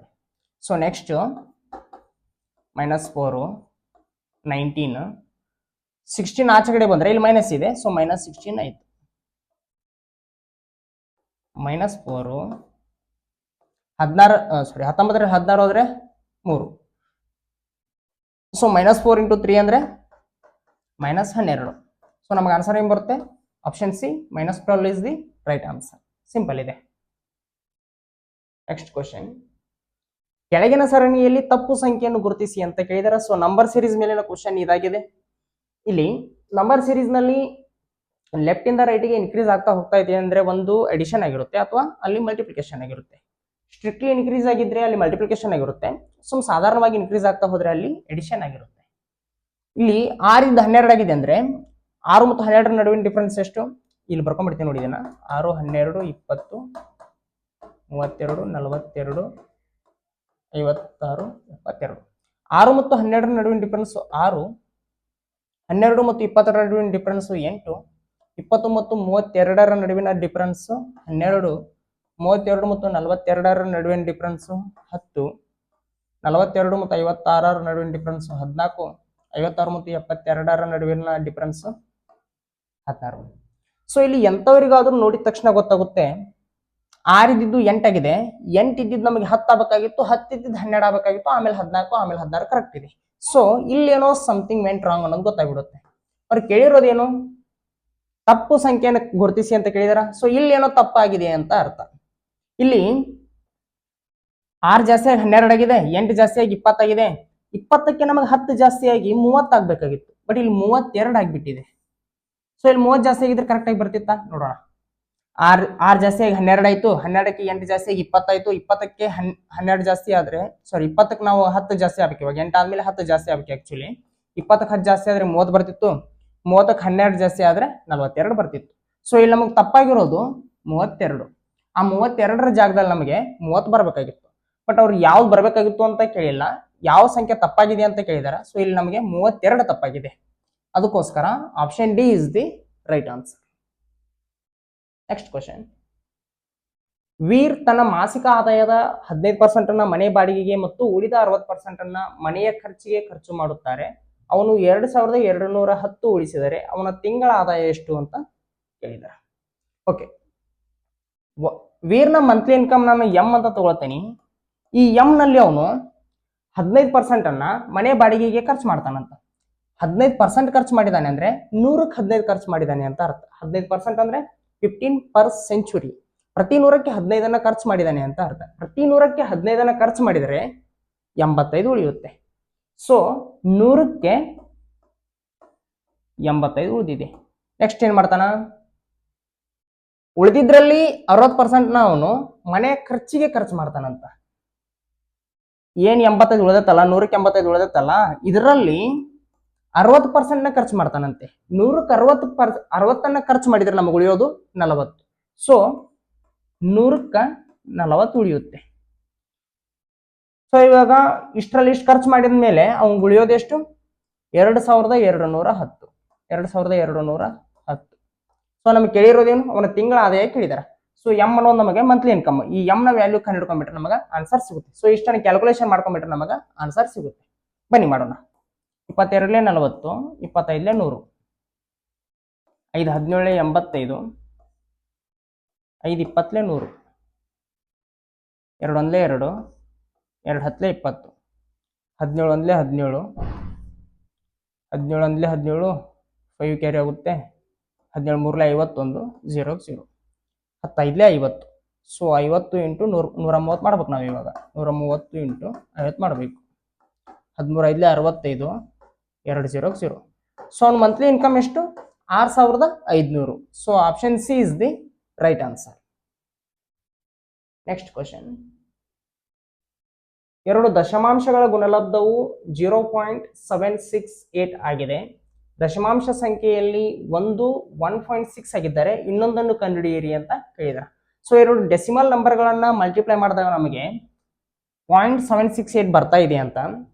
ಸೊ ನೆಕ್ಸ್ಟ್ -4 19 16 ಆಚೆ ಕಡೆ ಬಂದ್ರೆ ಇಲ್ಲಿ ಮೈನಸ್ ಇದೆ, ಸೊ -16 ಆಯ್ತು. -4 19 16 ಹೋದ್ರೆ 3. ಸೊ -4 ಇಂಟು 3 ಅಂದ್ರೆ -12. ಸೊ ನಮಗೆ ಆನ್ಸರ್ ಏನ್ ಬರುತ್ತೆ, option C -12 is the right answer. Simple ಇದೆ. ನೆಕ್ಸ್ಟ್ ಕ್ವಶನ್, ಕೆಳಗಿನ ಸರಣಿಯಲ್ಲಿ ತಪ್ಪು ಸಂಖ್ಯೆಯನ್ನು ಗುರುತಿಸಿ ಅಂತ ಕೇಳಿದಾರೆ. ಸೊ ನಂಬರ್ ಸೀರೀಸ್ ಮೇಲಿನ ಕ್ವಶನ್ ಇದಾಗಿದೆ. ಇಲ್ಲಿ ನಂಬರ್ ಸೀರೀಸ್ ನಲ್ಲಿ ಲೆಫ್ಟ್ ಇಂದ ರೈಟ್ ಗೆ ಇನ್ಕ್ರೀಸ್ ಆಗ್ತಾ ಹೋಗ್ತಾ ಇದೆ ಅಂದ್ರೆ ಒಂದು ಅಡಿಷನ್ ಆಗಿರುತ್ತೆ ಅಥವಾ ಅಲ್ಲಿ ಮಲ್ಟಿಪ್ಲಿಕೇಶನ್ ಆಗಿರುತ್ತೆ. ಸ್ಟ್ರಿಕ್ಟ್ಲಿ ಇನ್ಕ್ರೀಸ್ ಆಗಿದ್ರೆ ಅಲ್ಲಿ ಮಲ್ಟಿಪ್ಲಿಕೇಶನ್ ಆಗಿರುತ್ತೆ. ಸೊ ಸಾಧಾರಣವಾಗಿ ಇನ್ಕ್ರೀಸ್ ಆಗ್ತಾ ಹೋದ್ರೆ ಅಲ್ಲಿ ಎಡಿಷನ್ ಆಗಿರುತ್ತೆ. ಇಲ್ಲಿ 6 ಇಂದ 12 ಆಗಿದೆ ಅಂದ್ರೆ 6 ಮತ್ತು 12 ನಡುವಿನ ಡಿಫರೆನ್ಸ್ ಎಷ್ಟು, ಇಲ್ಲಿ ಬರ್ಕೊಂಡ್ಬಿಡ್ತೀನಿ ನೋಡಿ ಇದನ್ನ. 6 12 20 32 42 56 72. 6 ಮತ್ತು 12 ನಡುವಿನ ಡಿಫರೆನ್ಸ್ 6, 12 ಮತ್ತು 20 ನಡುವಿನ ಡಿಫರೆನ್ಸ್ 8, 20 ಮತ್ತು 32 ನಡುವಿನ ಡಿಫರೆನ್ಸ್ 12, 32 ಮತ್ತು 42 ನಡುವಿನ ಡಿಫರೆನ್ಸ್ 10, 42 ಮತ್ತು 56 ನಡುವಿನ ಡಿಫರೆನ್ಸ್ 14, 56 ಮತ್ತು 72 ನಡುವಿನ ಡಿಫರೆನ್ಸ್ 16. ಸೊ ಇಲ್ಲಿ ಎಂತವರಿಗಾದ್ರೂ ನೋಡಿದ ತಕ್ಷಣ ಗೊತ್ತಾಗುತ್ತೆ 6 ಇದ್ದಿದ್ದು 8 ಆಗಿದೆ, 8 ಇದ್ದಿದ್ದು ನಮಗೆ 10 ಆಗಬೇಕಾಗಿತ್ತು, 10 ಇದ್ದಿದ್ದು 12 ಆಗಬೇಕಾಗಿತ್ತು, ಆಮೇಲೆ 14, ಆಮೇಲೆ 16 ಕರೆಕ್ಟ್ ಇದೆ. ಸೊ ಇಲ್ಲೇನೋ ಸಮಥಿಂಗ್ ವೆಂಟ್ ರಾಂಗ್ ಅನ್ನೋದು ಗೊತ್ತಾಗ್ಬಿಡುತ್ತೆ. ಅವ್ರು ಕೇಳಿರೋದೇನು, ತಪ್ಪು ಸಂಖ್ಯೆಯನ್ನು ಗುರುತಿಸಿ ಅಂತ ಕೇಳಿದಾರ. ಸೊ ಇಲ್ಲಿ ಏನೋ ತಪ್ಪಾಗಿದೆ ಅಂತ ಅರ್ಥ. ಇಲ್ಲಿ 6 ಜಾಸ್ತಿ ಆಗಿ 12 ಆಗಿದೆ, 8 ಜಾಸ್ತಿ ಆಗಿ 20 ಆಗಿದೆ, 20ಕ್ಕೆ ನಮಗೆ 10 ಜಾಸ್ತಿ ಆಗಿ 30 ಆಗ್ಬೇಕಾಗಿತ್ತು, ಬಟ್ ಇಲ್ಲಿ 32 ಆಗಿಬಿಟ್ಟಿದೆ. ಸೊ ಇಲ್ಲಿ 30 ಜಾಸ್ತಿ ಆಗಿದ್ರೆ ಕರೆಕ್ಟ್ ಆಗಿ ಬರ್ತಿತ್ತ ನೋಡೋಣ. 6 ಜಾಸ್ತಿ ಆಗಿ 12 ಆಯ್ತು, 12ಕ್ಕೆ 8 ಜಾಸ್ತಿ ಆಗಿ 20 ಆಯ್ತು, 20ಕ್ಕೆ 12 ಜಾಸ್ತಿ ಆದ್ರೆ 20ಕ್ಕೆ ನಾವು 10 ಜಾಸ್ತಿ ಆಗ್ಬೇಕು. ಇವಾಗ 8 ಆದ್ಮೇಲೆ 10 ಜಾಸ್ತಿ ಆಗ್ಬೇಕು. ಆಕ್ಚುಲಿ 20ಕ್ಕೆ 10 ಜಾಸ್ತಿ ಆದ್ರೆ 30 ಬರ್ತಿತ್ತು, 30ಕ್ಕೆ 12 ಜಾಸ್ತಿ ಆದ್ರೆ 42 ಬರ್ತಿತ್ತು. ಸೊ ಇಲ್ಲಿ ನಮಗೆ ತಪ್ಪಾಗಿರೋದು 32. ಆ 32ರ ಜಾಗದಲ್ಲಿ ನಮಗೆ 30 ಬರ್ಬೇಕಾಗಿತ್ತು, ಬಟ್ ಅವ್ರು ಯಾವ್ದು ಬರ್ಬೇಕಾಗಿತ್ತು ಅಂತ ಕೇಳಿಲ್ಲ, ಯಾವ ಸಂಖ್ಯೆ ತಪ್ಪಾಗಿದೆ ಅಂತ ಕೇಳಿದಾರೆ. ಸೊ ಇಲ್ಲಿ ನಮಗೆ 32 ತಪ್ಪಾಗಿದೆ. ಅದಕ್ಕೋಸ್ಕರ option D is the right answer. Next question, Veer ತನ್ನ ಮಾಸಿಕ ಆದಾಯದ 15% ಅನ್ನ ಮನೆ ಬಾಡಿಗೆಗೆ ಮತ್ತು ಉಳಿದ 60% ಅನ್ನ ಮನೆಯ ಖರ್ಚಿಗೆ ಖರ್ಚು ಮಾಡುತ್ತಾರೆ. ಅವನು 2210 ಉಳಿಸಿದರೆ ಅವನ ತಿಂಗಳ ಆದಾಯ ಎಷ್ಟು ಅಂತ ಕೇಳಿದ್ದಾರೆ. ಓಕೆ, ವೀರ್ನ ಮಂತ್ಲಿ ಇನ್ಕಮ್ ನಾನು ಎಂ ಅಂತ ತಗೊಳ್ತೇನೆ. ಈ ಎಂ ನಲ್ಲಿ ಅವನು 15% ಅನ್ನ ಮನೆ ಬಾಡಿಗೆಗೆ ಖರ್ಚು ಮಾಡ್ತಾನಂತ. 15% ಖರ್ಚು ಮಾಡಿದಾನೆ ಅಂದ್ರೆ 100ಕ್ಕೆ 15 ಖರ್ಚು ಮಾಡಿದಾನೆ ಅಂತ ಅರ್ಥ. 15% ಅಂದ್ರೆ 15 ಪರ್ ಸೆಂಚುರಿ. ಪ್ರತಿ 100ಕ್ಕೆ 15 ಖರ್ಚು ಮಾಡಿದಾನೆ ಅಂತ ಅರ್ಥ. ಪ್ರತಿ 100ಕ್ಕೆ 15 ಖರ್ಚು ಮಾಡಿದರೆ 85 ಉಳಿಯುತ್ತೆ. ಸೊ 100ಕ್ಕೆ 85 ಉಳಿದಿದೆ. ನೆಕ್ಸ್ಟ್ ಏನ್ ಮಾಡ್ತಾನ, ಉಳಿದಿದ್ರಲ್ಲಿ 60% ಅವನು ಮನೆ ಖರ್ಚಿಗೆ ಖರ್ಚು ಮಾಡ್ತಾನಂತ. ಏನ್ 85 ಉಳಿದತ್ತಲ್ಲ, 100ಕ್ಕೆ 85 ಉಳಿದತ್ತಲ್ಲ, ಇದರಲ್ಲಿ 60% ಖರ್ಚು ಮಾಡ್ತಾನಂತೆ. 100ಕ್ಕೆ 60 ಖರ್ಚು ಮಾಡಿದ್ರೆ ನಮಗೆ ಉಳಿಯೋದು 40. ಸೊ 100ಕ್ಕೆ 40 ಉಳಿಯುತ್ತೆ. ಸೊ ಇವಾಗ ಇಷ್ಟರಲ್ಲಿ ಇಷ್ಟು ಖರ್ಚು ಮಾಡಿದ ಮೇಲೆ ಅವ್ನು ಉಳಿಯೋದು ಎಷ್ಟು, 2210. 2210. ಸೊ ನಮಗೆ ಕೇಳಿರೋದೇನು, ಅವನ ತಿಂಗಳ ಆದಾಯ ಕೇಳಿದಾರೆ. ಸೊ ಎಂ ಅನ್ನೋದು ನಮಗೆ ಮಂತ್ಲಿ ಇನ್ಕಮ್. ಈ ಎಂ ನ ವ್ಯಾಲ್ಯೂ ಕಂಡು ಹಿಡ್ಕೊಂಡ್ಬಿಟ್ರೆ ನಮಗೆ ಆನ್ಸರ್ ಸಿಗುತ್ತೆ. ಸೊ ಇಷ್ಟನ್ನು ಕ್ಯಾಲ್ಕುಲೇಷನ್ ಮಾಡ್ಕೊಂಡ್ಬಿಟ್ರೆ ನಮಗೆ ಆನ್ಸರ್ ಸಿಗುತ್ತೆ. ಬನ್ನಿ ಮಾಡೋಣ. 22 40, 25 100, 5 17 85, 5 20 100, 2 1 2, 2 10 20, 17 1 17, 17 1 17, 5 ಕ್ಯಾರಿ ಆಗುತ್ತೆ, 17 3 51, 0 0, 10 5 50. ಸೊ 50 ಇಂಟು 130 ಮಾಡ್ಬೇಕು ನಾವು ಇವಾಗ. 130 ಇಂಟು 50 ಮಾಡಬೇಕು. 13 5 65, 2 0 0. ಸೊ ಅವ್ನ ಮಂತ್ಲಿ ಇನ್ಕಮ್ ಎಷ್ಟು? 6500. So option C is the right answer. Next question. 2 ದಶಮಾಂಶಗಳ ಗುಣಲಬ್ಧವು 0.768 ಆಗಿದೆ. ದಶಮಾಂಶ ಸಂಖ್ಯೆಯಲ್ಲಿ ಒಂದು 1.6 ಆಗಿದ್ದರೆ ಇನ್ನೊಂದನ್ನು ಕಂಡುಹಿಡಿಯಿರಿ ಅಂತ ಕೇಳಿದ್ದಾರೆ. ಸೊ 2 ಡೆಸಿಮಲ್ ನಂಬರ್ಗಳನ್ನ ಮಲ್ಟಿಪ್ಲೈ ಮಾಡಿದಾಗ ನಮಗೆ 0.768 ಬರ್ತಾ ಇದೆ ಅಂತ.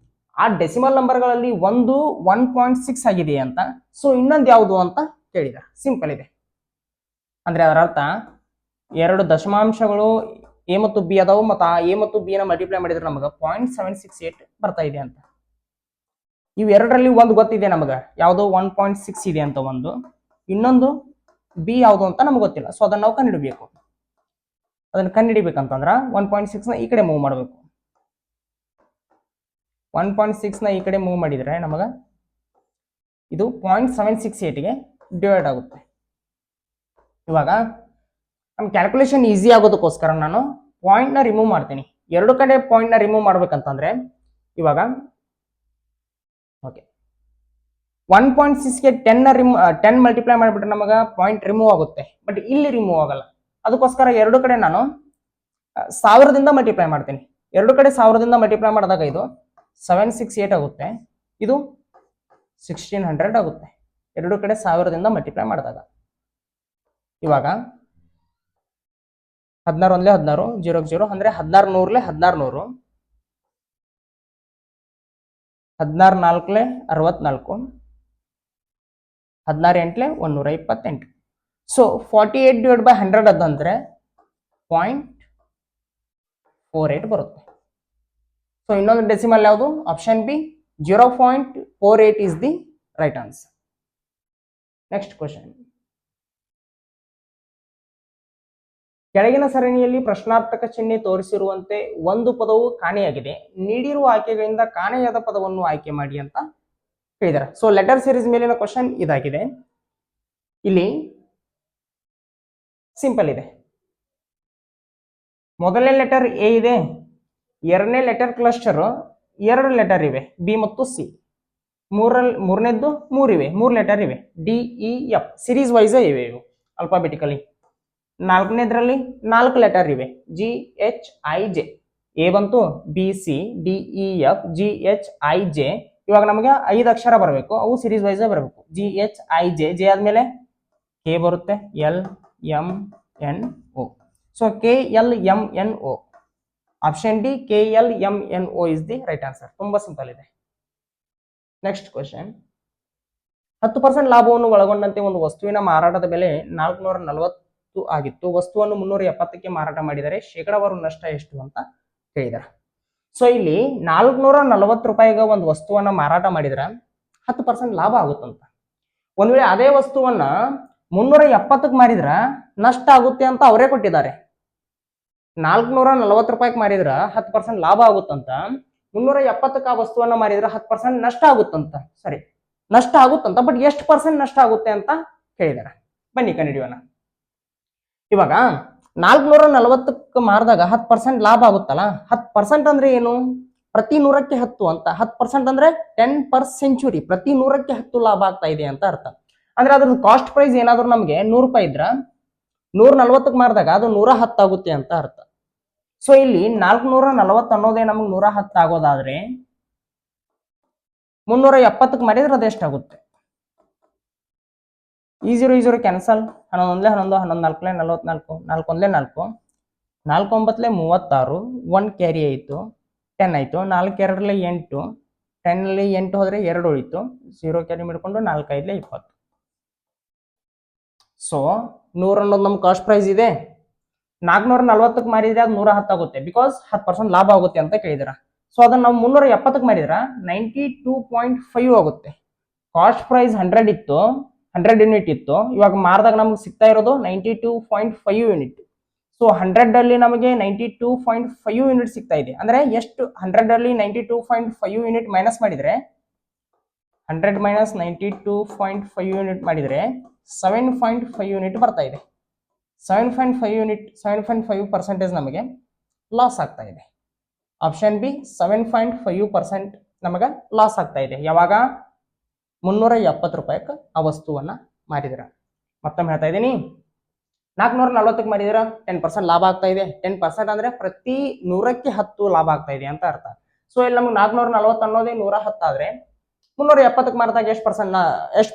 ಆ ಡೆಸಿಮಲ್ ನಂಬರ್ಗಳಲ್ಲಿ ಒಂದು 1.6 ಆಗಿದೆ ಅಂತ. ಸೊ ಇನ್ನೊಂದು ಯಾವುದು ಅಂತ ಕೇಳಿದ್ದಾರೆ. ಸಿಂಪಲ್ ಇದೆ. ಅಂದ್ರೆ ಅದರ ಅರ್ಥ 2 ದಶಮಾಂಶಗಳು ಎ ಮತ್ತು ಬಿ ಅದಾವು, ಮತ್ತು ಆ ಎ ಮತ್ತು ಬಿ ನ ಮಲ್ಟಿಪ್ಲೈ ಮಾಡಿದ್ರೆ ನಮಗೆ 0.768 ಬರ್ತಾ ಇದೆ ಅಂತ. ಇವೆರಡರಲ್ಲಿ ಒಂದು ಗೊತ್ತಿದೆ ನಮಗೆ, ಯಾವುದೋ 1.6 ಇದೆ ಅಂತ ಒಂದು, ಇನ್ನೊಂದು ಬಿ ಯಾವುದು ಅಂತ ನಮ್ಗೆ ಗೊತ್ತಿಲ್ಲ. ಸೊ ಅದನ್ನ ನಾವು ಕಂಡುಹಿಡಬೇಕು. ಅದನ್ನ ಕಂಡುಹಿಡಿಬೇಕಂತಂದ್ರ 1.6 ನ ಈ ಕಡೆ ಮೂವ್ ಮಾಡಬೇಕು. 1.6 ನ ಈ ಕಡೆ ಮೂವ್ ಮಾಡಿದ್ರೆ ನಮಗ ಇದು 0.768 ಗೆ ಡಿವೈಡ್ ಆಗುತ್ತೆ. ಇವಾಗ ನಮ್ಮ ಕ್ಯಾಲ್ಕುಲೇಷನ್ ಈಸಿ ಆಗೋದಕ್ಕೋಸ್ಕರ ನಾನು ಪಾಯಿಂಟ್ ನ ರಿಮೂವ್ ಮಾಡ್ತೀನಿ. ಎರಡು ಕಡೆ ಪಾಯಿಂಟ್ ನ ರಿಮೂವ್ ಮಾಡ್ಬೇಕಂತಂದ್ರೆ ಇವಾಗ ಓಕೆ 1.6 ಗೆ 10 ಮಲ್ಟಿಪ್ಲೈ ಮಾಡಿಬಿಟ್ರೆ ನಮಗ ಪಾಯಿಂಟ್ ರಿಮೂವ್ ಆಗುತ್ತೆ. ಬಟ್ ಇಲ್ಲಿ ರಿಮೂವ್ ಆಗಲ್ಲ. ಅದಕ್ಕೋಸ್ಕರ ಎರಡು ಕಡೆ ನಾನು 1000ದಿಂದ ಮಲ್ಟಿಪ್ಲೈ ಮಾಡ್ತೀನಿ. ಎರಡು ಕಡೆ 1000ದಿಂದ ಮಲ್ಟಿಪ್ಲೈ ಮಾಡಿದಾಗ ಇದು 768 ಆಗುತ್ತೆ, ಇದು 1600 ಆಗುತ್ತೆ. ಎರಡು ಕಡೆ 1000ದಿಂದ ಮಲ್ಟಿಪ್ಲೈ ಮಾಡಿದಾಗ ಇವಾಗ 16 1 16, 0 0 ಅಂದ್ರೆ 1600 1600, 16 4 64, 16 8 128. ಸೊ 48 ಡಿವೈಡ್ ಬೈ 100 ಅದಂದ್ರೆ 0.48 ಬರುತ್ತೆ. ಸೊ ಇನ್ನೊಂದು ಡೆಸಿಮಲ್ ಯಾವುದು? Option B 0.48 is the right answer. Next question. ಕೆಳಗಿನ ಸರಣಿಯಲ್ಲಿ ಪ್ರಶ್ನಾರ್ಥಕ ಚಿಹ್ನೆ ತೋರಿಸಿರುವಂತೆ ಒಂದು ಪದವು ಕಾಣೆಯಾಗಿದೆ. ನೀಡಿರುವ ಆಯ್ಕೆಗಳಿಂದ ಕಾಣೆಯಾದ ಪದವನ್ನು ಆಯ್ಕೆ ಮಾಡಿ ಅಂತ ಹೇಳಿದ್ದಾರೆ. ಸೊ ಲೆಟರ್ ಸೀರೀಸ್ ಮೇಲಿನ ಕ್ವಶನ್ ಇದಾಗಿದೆ. ಇಲ್ಲಿ ಸಿಂಪಲ್ ಇದೆ. ಮೊದಲನೇ ಲೆಟರ್ ಎ ಇದೆ, ಎರಡನೇ ಲೆಟರ್ ಕ್ಲಸ್ಟರ್ 2 ಲೆಟರ್ ಇವೆ, ಬಿ ಮತ್ತು ಸಿ. ಮೂರನೇದ್ದು 3 ಇವೆ, 3 ಲೆಟರ್ ಇವೆ, D E F series wise ಇವೆ ಇವು ಅಲ್ಫಾಬೆಟಿಕಲಿ. ನಾಲ್ಕನೇದ್ರಲ್ಲಿ 4 ಲೆಟರ್ ಇವೆ, G H I J. A ಬಂತು, B C, D E F, G H I J. ಇವಾಗ ನಮಗೆ 5 ಅಕ್ಷರ ಬರಬೇಕು, ಅವು ಸಿರೀಸ್ ವೈಸ್ ಬರಬೇಕು. G H I J, J ಆದ್ಮೇಲೆ ಕೆ ಬರುತ್ತೆ, L M N O. So K L M N O. Option D K L M N O is the right answer. ತುಂಬಾ ಸಿಂಪಲ್ ಇದೆ. Next question. 10% ಲಾಭವನ್ನು ಒಳಗೊಂಡಂತೆ ಒಂದು ವಸ್ತುವಿನ ಮಾರಾಟದ ಬೆಲೆ 440 ಆಗಿತ್ತು. ವಸ್ತುವನ್ನು 370ಕ್ಕೆ ಮಾರಾಟ ಮಾಡಿದರೆ ಶೇಕಡಾವಾರು ನಷ್ಟ ಎಷ್ಟು ಅಂತ ಹೇಳಿದ್ದಾರೆ. ಸೊ ಇಲ್ಲಿ 440 ರೂಪಾಯಿಗೆ ಒಂದು ವಸ್ತುವನ್ನ ಮಾರಾಟ ಮಾಡಿದ್ರೆ 10% ಲಾಭ ಆಗುತ್ತಂತ. ಒಂದ್ ವೇಳೆ ಅದೇ ವಸ್ತುವನ್ನ 370ಕ್ಕೆ ಮಾರಿದ್ರ ನಷ್ಟ ಆಗುತ್ತೆ ಅಂತ ಅವರೇ ಕೊಟ್ಟಿದ್ದಾರೆ. 440 ರೂಪಾಯಿಗೆ ಮಾರಿದ್ರ 10% ಲಾಭ ಆಗುತ್ತಂತ, 370ಕ್ಕೆ ಆ ವಸ್ತುವನ್ನ ಮಾರಿದ್ರೆ 10% ನಷ್ಟ ಆಗುತ್ತಂತ. ಸರಿ, ನಷ್ಟ ಆಗುತ್ತಂತ, ಬಟ್ ಎಷ್ಟು ಪರ್ಸೆಂಟ್ ನಷ್ಟ ಆಗುತ್ತೆ ಅಂತ ಹೇಳಿದಾರೆ. ಬನ್ನಿ ಕಂಡುಹಿಡಿಯೋಣ. ಇವಾಗ 440ಕ್ಕೆ ಮಾರಿದಾಗ 10% ಲಾಭ ಆಗುತ್ತಲ್ಲ. 10% ಅಂದ್ರೆ ಏನು? ಪ್ರತಿ 100ಕ್ಕೆ 10 ಅಂತ. 10% ಅಂದ್ರೆ 10 ಪರ್ ಸೆಂಚುರಿ. ಪ್ರತಿ 100ಕ್ಕೆ 10 ಲಾಭ ಆಗ್ತಾ ಇದೆ ಅಂತ ಅರ್ಥ. ಅಂದ್ರೆ ಅದ್ರ ಕಾಸ್ಟ್ ಪ್ರೈಸ್ ಏನಾದ್ರು ನಮಗೆ 100 ರೂಪಾಯಿ ಇದ್ರ 140ಕ್ಕೆ ಮಾರಿದಾಗ ಅದು 110 ಆಗುತ್ತೆ ಅಂತ ಅರ್ಥ. ಸೊ ಇಲ್ಲಿ 440 ಅನ್ನೋದೇ ನಮಗೆ 110 ಆಗೋದಾದ್ರೆ 370ಕ್ಕೆ ಮಾರಿದ್ರೆ ಅದೆಷ್ಟಾಗುತ್ತೆ? ಈ 0 ಕ್ಯಾನ್ಸಲ್. 11 11 11 4 44, 4 1 4, 4 9 36, 1 ಕ್ಯಾರಿ ಆಯಿತು, 10 ಆಯಿತು. 4 2 8, 10 8 ಹೋದ್ರೆ 2 ಉಳಿತು, 0 ಕ್ಯಾರಿ ಮಾಡಿಕೊಂಡು 4 5 20. ಸೊ 100 ಅನ್ನೋದು ನಮ್ ಕಾಸ್ಟ್ ಪ್ರೈಸ್ ಇದೆ. 440ಕ್ಕೆ ಮಾರಿದ್ರೆ ಅದು 110 ಆಗುತ್ತೆ, ಬಿಕಾಸ್ 10% ಲಾಭ ಆಗುತ್ತೆ ಅಂತ ಕೇಳಿದಾರ. ಸೊ ಅದನ್ನ ನಾವು 370ಕ್ಕೆ ಮಾಡಿದ್ರ 92.5 ಆಗುತ್ತೆ. ಕಾಸ್ಟ್ ಪ್ರೈಸ್ 100 ಇತ್ತು, 100 ಯೂನಿಟ್ ಇತ್ತು. ಇವಾಗ ಮಾರಿದಾಗ ನಮ್ಗೆ ಸಿಗ್ತಾ ಇರೋದು 92.5 ಯೂನಿಟ್. ಸೊ 100 ಅಲ್ಲಿ ನಮಗೆ 92.5 ಯೂನಿಟ್ ಸಿಗ್ತಾ ಇದೆ. ಅಂದ್ರೆ ಎಷ್ಟು 100 ಅಲ್ಲಿ 92.5 ಯೂನಿಟ್ ಮೈನಸ್ ಮಾಡಿದ್ರೆ 100 ಮೈನಸ್ 92.5 ಯೂನಿಟ್ ಮಾಡಿದ್ರೆ 7.5 ಯೂನಿಟ್ ಬರ್ತಾ ಇದೆ. 7.5 ಯೂನಿಟ್ 7.5% ನಮಗೆ ಲಾಸ್ ಆಗ್ತಾ ಇದೆ. ಆಪ್ಷನ್ ಬಿ 7.5% ನಮಗೆ ಲಾಸ್ ಆಗ್ತಾ ಇದೆ. ಯಾವಾಗ 370 ರೂಪಾಯಿಗೆ ಆ ವಸ್ತುವನ್ನ ಮಾರಿದಿರ. ಮತ್ತೊಮ್ಮೆ ಹೇಳ್ತಾ ಇದ್ದೀನಿ, 440ಕ್ಕೆ ಮಾರಿದಿರ 10% ಲಾಭ ಆಗ್ತಾ ಇದೆ. 10% ಅಂದ್ರೆ ಪ್ರತಿ 100ಕ್ಕೆ 10 ಲಾಭ ಆಗ್ತಾ ಇದೆ ಅಂತ ಅರ್ಥ. ಸೊ ಇಲ್ಲಿ ನಮ್ಗೆ 440 ಅನ್ನೋದೇ 110 ಆದ್ರೆ 370ಕ್ಕೆ ಮಾರಿದಾಗ ಎಷ್ಟು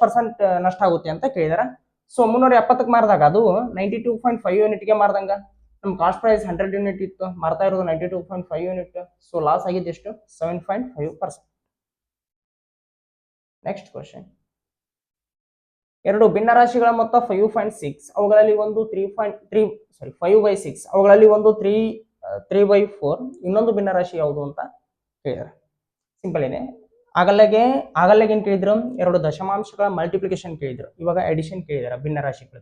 ಪರ್ಸೆಂಟ್ ನಷ್ಟ ಆಗುತ್ತೆ ಅಂತ ಕೇಳಿದಾರ. ಸೊ 370ಕ್ಕೆ ಮಾರಿದಾಗ ಅದು 92.5 ಯೂನಿಟ್ಗೆ ಮಾರ್ದಂಗ. ನಮ್ ಕಾಸ್ಟ್ ಪ್ರೈಸ್ 100 ಯೂನಿಟ್ ಇತ್ತು, ಮಾರ್ತಾ ಇರೋದು 92.5 ಯೂನಿಟ್. ಸೊ ಲಾಸ್ ಆಗಿದ್ದು ಎಷ್ಟು? 7.5%. ನೆಕ್ಸ್ಟ್ ಕ್ವಶನ್, ಎರಡು ಭಿನ್ನ ರಾಶಿಗಳ ಮೊತ್ತ 5.6, ಅವುಗಳಲ್ಲಿ ಒಂದು 5/6, ಅವುಗಳಲ್ಲಿ ಒಂದು 3/4, ಇನ್ನೊಂದು ಭಿನ್ನ ರಾಶಿ ಯಾವುದು ಅಂತ ಕೇಳಿದಾರೆ. ಸಿಂಪಲ್ ಇದೆ. ಆಗಲ್ಲೇ ಏನ್ ಕೇಳಿದ್ರು? ಎರಡು ದಶಮಾಂಶಗಳ ಮಲ್ಟಿಪ್ಲಿಕೇಶನ್ ಕೇಳಿದ್ರು. ಇವಾಗ ಎಡಿಷನ್ ಕೇಳಿದಾರೆ ಭಿನ್ನ ರಾಶಿಗಳು.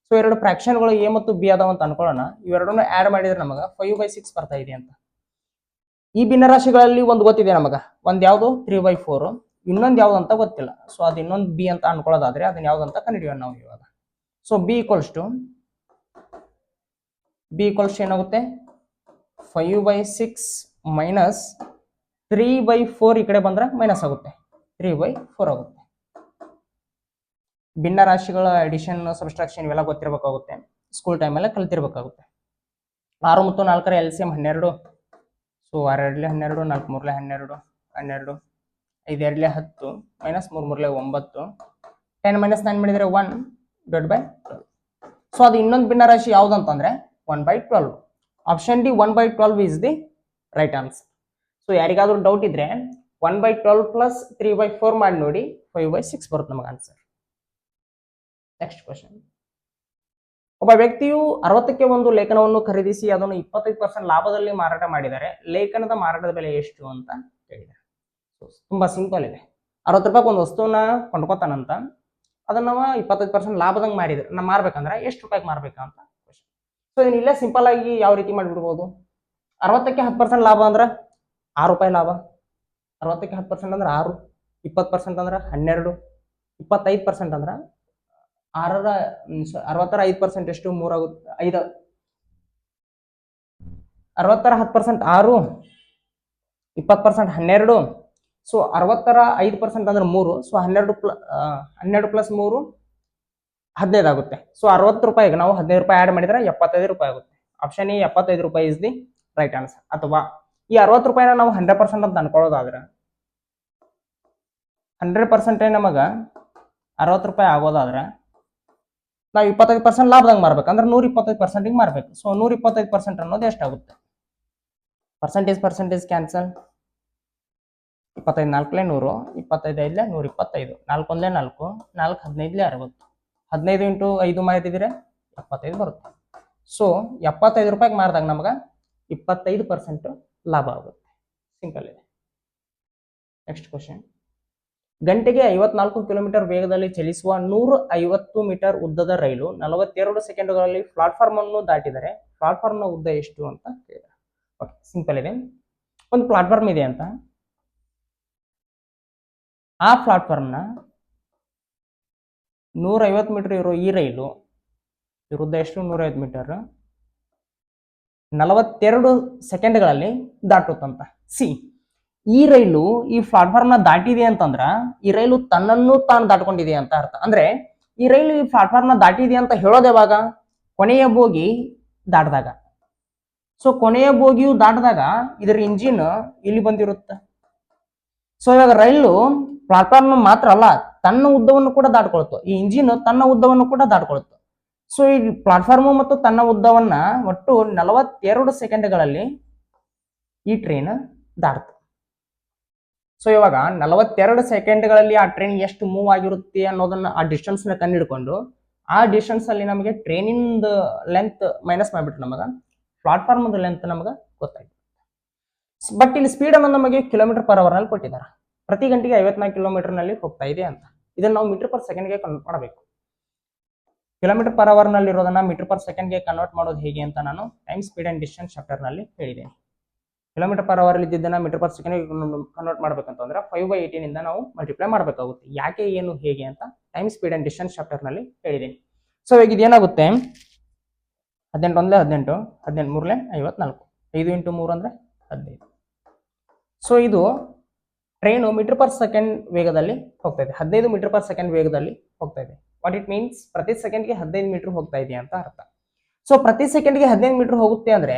ಸೊ ಎರಡು ಫ್ರಾಕ್ಷನ್ಗಳು ಎ ಮತ್ತು ಬಿ ಅದಾವ ಅಂತ ಅನ್ಕೊಳ್ಳೋಣ. ಇವೆರಡನ್ನು ಆಡ್ ಮಾಡಿದ್ರೆ ನಮಗ 5/6 ಬರ್ತಾ ಇದೆ ಅಂತ. ಈ ಭಿನ್ನ ರಾಶಿಗಳಲ್ಲಿ ಒಂದು ಗೊತ್ತಿದೆ ನಮಗ, ಒಂದ್ ಯಾವ್ದು 3/4, ಇನ್ನೊಂದು ಯಾವ್ದು ಅಂತ ಗೊತ್ತಿಲ್ಲ. ಸೊ ಅದು ಇನ್ನೊಂದು ಬಿ ಅಂತ ಅನ್ಕೊಳ್ಳೋದಾದ್ರೆ ಅದನ್ನ ಯಾವ್ದು ಅಂತ ಕಂಡುಹಿಡಿಯೋಣ ನಾವು ಇವಾಗ. ಸೊ ಬಿ ಈಕ್ವಲ್ಸ್ ಏನಾಗುತ್ತೆ? 5/6 ಮೈನಸ್ 3/4 ಈ ಕಡೆ ಬಂದ್ರೆ ಮೈನಸ್ ಆಗುತ್ತೆ, 3/4 ಆಗುತ್ತೆ. ಭಿನ್ನ ರಾಶಿಗಳ ಅಡಿಷನ್, ಸಬ್ಸ್ಟ್ರಾಕ್ಷನ್ ಇವೆಲ್ಲ ಗೊತ್ತಿರಬೇಕಾಗುತ್ತೆ, ಸ್ಕೂಲ್ ಟೈಮಲ್ಲೇ ಕಲಿತಿರ್ಬೇಕಾಗುತ್ತೆ. 6 ಮತ್ತು 4ರ LCM 12. ಸೊ 6 2 12, 4 3 12, 12, 5 2 10, ಮೈನಸ್ 3 3 9, 10 ಮೈನಸ್ 9 ಮಾಡಿದ್ರೆ 1/12. ಸೊ ಅದು ಇನ್ನೊಂದು ಭಿನ್ನ ರಾಶಿ ಯಾವ್ದು ಅಂತಂದ್ರೆ 1/12. Option D 1/12 is the right answer. So ಯಾರಿಗಾದ್ರೂ ಡೌಟ್ ಇದ್ರೆ 1/12 ಪ್ಲಸ್ 3/4 ಮಾಡಿ ನೋಡಿ, 5/6 ಬರುತ್ತೆ ನಮಗೆ ಆನ್ಸರ್. ನೆಕ್ಸ್ಟ್ ಕ್ವಶನ್, ಒಬ್ಬ ವ್ಯಕ್ತಿಯು 60ಕ್ಕೆ ಒಂದು ಲೇಖನವನ್ನು ಖರೀದಿಸಿ ಅದನ್ನು 25% ಲಾಭದಲ್ಲಿ ಮಾರಾಟ ಮಾಡಿದರೆ ಲೇಖನದ ಮಾರಾಟದ ಬೆಲೆ ಎಷ್ಟು ಅಂತ ಕೇಳಿದ್ದಾರೆ. ತುಂಬಾ ಸಿಂಪಲ್ ಇದೆ. 60 ರೂಪಾಯಿಗೆ ಒಂದು ವಸ್ತುವನ್ನ ಕೊಂಡ್ಕೋತಾನಂತ, ಅದನ್ನ ನಾವು 25% ಲಾಭದಂಗೆ ಮಾರ್ಬೇಕಂದ್ರೆ ಎಷ್ಟು ರೂಪಾಯಿಗೆ ಮಾರ್ಬೇಕಂತ ಕ್ವಶನ್. ಸೊ ಇದನ್ನ ಇಲ್ಲೇ ಸಿಂಪಲ್ ಆಗಿ ಯಾವ ರೀತಿ ಮಾಡಿಬಿಡ್ಬೋದು? 60ಕ್ಕೆ 10% ಲಾಭ ಅಂದ್ರೆ 6 ರೂಪಾಯಿ ಲಾಭ. 60ಕ್ಕೆ 10% ಅಂದ್ರೆ 6, 20% ಅಂದ್ರೆ 12, 25% ಅಂದ್ರೆ 60ರ 5% ಎಷ್ಟು? 3 ಆಗುತ್ತೆ. 5 60ರ 10% 6, 20% 12. ಸೊ 60ರ 5% ಅಂದ್ರೆ 3. ಸೊ 12 ಪ್ಲಸ್ 3 15 ಆಗುತ್ತೆ. ಸೊ 60 ರೂಪಾಯಿಗೆ ನಾವು 15 ರೂಪಾಯಿ ಆಡ್ ಮಾಡಿದ್ರೆ 75 ರೂಪಾಯಿ ಆಗುತ್ತೆ. ಆಪ್ಷನ್ ಎ 75 ರೂಪಾಯಿ ಇಸ್ ದಿ ರೈಟ್ ಆನ್ಸರ್. ಅಥವಾ ಈ 60 ರೂಪಾಯಿನ ನಾವು 100% ಅಂತ ಅನ್ಕೊಳ್ಳೋದಾದ್ರೆ 100% ನಮಗ 60 ರೂಪಾಯಿ ಆಗೋದಾದ್ರೆ ನಾವು 25% ಲಾಭದಂಗೆ ಮಾರ್ಬೇಕಂದ್ರೆ 125% ಮಾರ್ಬೇಕು. ಸೊ 125% ಅನ್ನೋದು ಎಷ್ಟಾಗುತ್ತೆ? Percentage cancel. 25 4 100, 25 5 125, 4 1 4, 4 15 60, 15 ಇಂಟು 5 ಮಾಡಿದ್ರೆ 75 ಬರುತ್ತೆ. ಸೊ 75 ರೂಪಾಯಿಗೆ ಮಾರಿದಾಗ ನಮ್ಗೆ 25% ಲಾಭ ಆಗುತ್ತೆ. ಸಿಂಪಲ್ ಇದೆ. ನೆಕ್ಸ್ಟ್ ಕ್ವಶನ್, ಗಂಟೆಗೆ 54 ಕಿಲೋಮೀಟರ್ ವೇಗದಲ್ಲಿ ಚಲಿಸುವ 150 ಮೀಟರ್ ಉದ್ದದ ರೈಲು 42 ಸೆಕೆಂಡ್ಗಳಲ್ಲಿ ಪ್ಲಾಟ್ಫಾರ್ಮ್ ಅನ್ನು ದಾಟಿದರೆ ಪ್ಲಾಟ್ಫಾರ್ಮ್ನ ಉದ್ದ ಎಷ್ಟು ಅಂತ ಕೇಳಿದ್ರೆ. ಓಕೆ, ಸಿಂಪಲ್ ಇದೆ. ಒಂದು ಪ್ಲಾಟ್ಫಾರ್ಮ್ ಇದೆ ಅಂತ, ಆ ಪ್ಲಾಟ್ಫಾರ್ಮ್ನ 150 ಮೀಟರ್ ಇರೋ ಈ ರೈಲು ಉದ್ದ ಎಷ್ಟು? 150 ಮೀಟರ್ 42 ಸೆಕೆಂಡ್ಗಳಲ್ಲಿ ದಾಟುತ್ತಂತ. ಈ ರೈಲು ಈ ಪ್ಲಾಟ್ಫಾರ್ಮ್ ನ ದಾಟಿದೆ ಅಂತಂದ್ರ ಈ ರೈಲು ತನ್ನನ್ನು ತಾನು ದಾಟ್ಕೊಂಡಿದೆ ಅಂತ ಅರ್ಥ. ಅಂದ್ರೆ ಈ ರೈಲು ಈ ಪ್ಲಾಟ್ಫಾರ್ಮ್ ನ ದಾಟಿದೆ ಅಂತ ಹೇಳೋದು ಯಾವಾಗ? ಕೊನೆಯ ಬೋಗಿ ದಾಟಿದಾಗ. ಸೊ ಕೊನೆಯ ಬೋಗಿಯು ದಾಟಿದಾಗ ಇದರ ಇಂಜಿನ್ ಇಲ್ಲಿ ಬಂದಿರುತ್ತೆ. ಸೊ ಇವಾಗ ರೈಲು ಪ್ಲಾಟ್ಫಾರ್ಮ್ ಮಾತ್ರ ಅಲ್ಲ, ತನ್ನ ಉದ್ದವನ್ನು ಕೂಡ ದಾಟ್ಕೊಳ್ತು. ಈ ಇಂಜಿನ್ ತನ್ನ ಉದ್ದವನ್ನು ಕೂಡ ದಾಟ್ಕೊಳ್ತು. ಸೊ ಈ ಪ್ಲಾಟ್ಫಾರ್ಮ್ ಮತ್ತು ತನ್ನ ಉದ್ದವನ್ನ ಒಟ್ಟು 42 ಸೆಕೆಂಡ್ಗಳಲ್ಲಿ ಈ ಟ್ರೈನ್ ದಾಟ್ತು. ಸೊ ಇವಾಗ 42 ಸೆಕೆಂಡ್ಗಳಲ್ಲಿ ಆ ಟ್ರೈನ್ ಎಷ್ಟು ಮೂವ್ ಆಗಿರುತ್ತೆ ಅನ್ನೋದನ್ನ, ಆ ಡಿಸ್ಟೆನ್ಸ್ ನ ಕಂಡುಹಿಡ್ಕೊಂಡು ಆ ಡಿಸ್ಟೆನ್ಸ್ ಅಲ್ಲಿ ನಮಗೆ ಟ್ರೈನಿಂದ ಲೆಂತ್ ಮೈನಸ್ ಮಾಡಿಬಿಟ್ರೆ ನಮಗ ಪ್ಲಾಟ್ಫಾರ್ಮ್ ಲೆಂತ್ ನಮಗ ಗೊತ್ತಾಯ್ತು. ಬಟ್ ಇಲ್ಲಿ ಸ್ಪೀಡ್ ಅನ್ನು ನಮಗೆ ಕಿಲೋಮೀಟರ್ ಪರ್ ಅವರ್ ನಲ್ಲಿ ಕೊಟ್ಟಿದ್ದಾರೆ. ಪ್ರತಿ ಗಂಟೆಗೆ 54 ಕಿಲೋಮೀಟರ್ ನಲ್ಲಿ ಹೋಗ್ತಾ ಇದೆ ಅಂತ. ಇದನ್ನ ನಾವು ಮೀಟರ್ ಪರ್ ಸೆಕೆಂಡ್ಗೆ ಕನ್ವರ್ಟ್ ಮಾಡಬೇಕು. ಕಿಲೋಮೀಟರ್ ಪರ್ ಅವರ್ ನಲ್ಲಿ ಇರೋದನ್ನ ಮೀಟರ್ ಪರ್ ಸೆಕೆಂಡ್ಗೆ ಕನ್ವರ್ಟ್ ಮಾಡೋದು ಹೇಗೆ ಅಂತ ನಾನು time speed and distance chapter ನಲ್ಲಿ ಹೇಳಿದ್ದೇನೆ. ಕಿಲೋಮೀಟರ್ ಪರ್ ಅವರ್ ಇದ್ದಿದ್ದನ್ನ ಮೀಟರ್ ಪರ್ ಸೆಕೆಂಡ್ ಕನ್ವರ್ಟ್ ಮಾಡ್ಬೇಕಂತಂದ್ರೆ 5/18 ಇಂದ ನಾವು ಮಲ್ಟಿಪ್ಲೈ ಮಾಡಬೇಕಾಗುತ್ತೆ. ಯಾಕೆ ಏನು ಹೇಗೆ ಅಂತ time speed and distance chapter ನಲ್ಲಿ ಹೇಳಿದ್ದೀನಿ. ಸೊ ಈಗ ಇದೇನಾಗುತ್ತೆ, 18 1 18 18 3 54 5 × 3 ಅಂದ್ರೆ 15. ಸೊ ಇದು ಟ್ರೈನು ಮೀಟರ್ ಪರ್ ಸೆಕೆಂಡ್ ವೇಗದಲ್ಲಿ ಹೋಗ್ತಾ ಇದೆ, 15 ಮೀಟರ್ ಪರ್ ಸೆಕೆಂಡ್ ವೇಗದಲ್ಲಿ ಹೋಗ್ತಾ ಇದೆ. ವಾಟ್ ಇಟ್ ಮೀನ್ಸ್, ಪ್ರತಿ ಸೆಕೆಂಡ್ಗೆ 15 ಮೀಟರ್ ಹೋಗ್ತಾ ಇದೆ ಅಂತ ಅರ್ಥ. ಸೊ ಪ್ರತಿ ಸೆಕೆಂಡ್ಗೆ 15 ಮೀಟರ್ ಹೋಗುತ್ತೆ ಅಂದ್ರೆ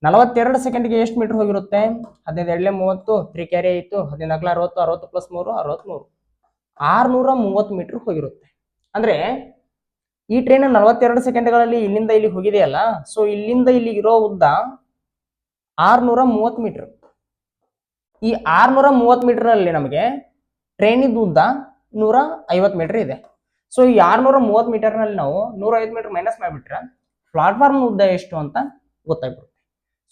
42 ಸೆಕೆಂಡ್ಗೆ ಎಷ್ಟು ಮೀಟರ್ ಹೋಗಿರುತ್ತೆ? 15 2 30 3 ಕ್ಯಾರಿ ಆಯಿತು, 14 60 60 ಪ್ಲಸ್ 3 63 630 ಮೀಟರ್ ಹೋಗಿರುತ್ತೆ. ಅಂದ್ರೆ ಈ ಟ್ರೈನ್ 42 ಸೆಕೆಂಡ್ಗಳಲ್ಲಿ ಇಲ್ಲಿಂದ ಇಲ್ಲಿ ಹೋಗಿದೆಯಲ್ಲ, ಸೊ ಇಲ್ಲಿಂದ ಇಲ್ಲಿ ಇರೋ ಉದ್ದ 630 ಮೀಟರ್. ಈ 630 ಮೀಟರ್ ನಲ್ಲಿ ನಮಗೆ ಟ್ರೈನಿದ್ದು ಉದ್ದ 150 ಮೀಟರ್ ಇದೆ. ಸೊ ಈ 630 ಮೀಟರ್ ನಲ್ಲಿ ನಾವು 150 ಮೀಟರ್ ಮೈನಸ್ ಮಾಡಿಬಿಟ್ರೆ ಪ್ಲಾಟ್ಫಾರ್ಮ್ ಉದ್ದ ಎಷ್ಟು ಅಂತ ಗೊತ್ತಾಗ್ಬಿಡುತ್ತೆ.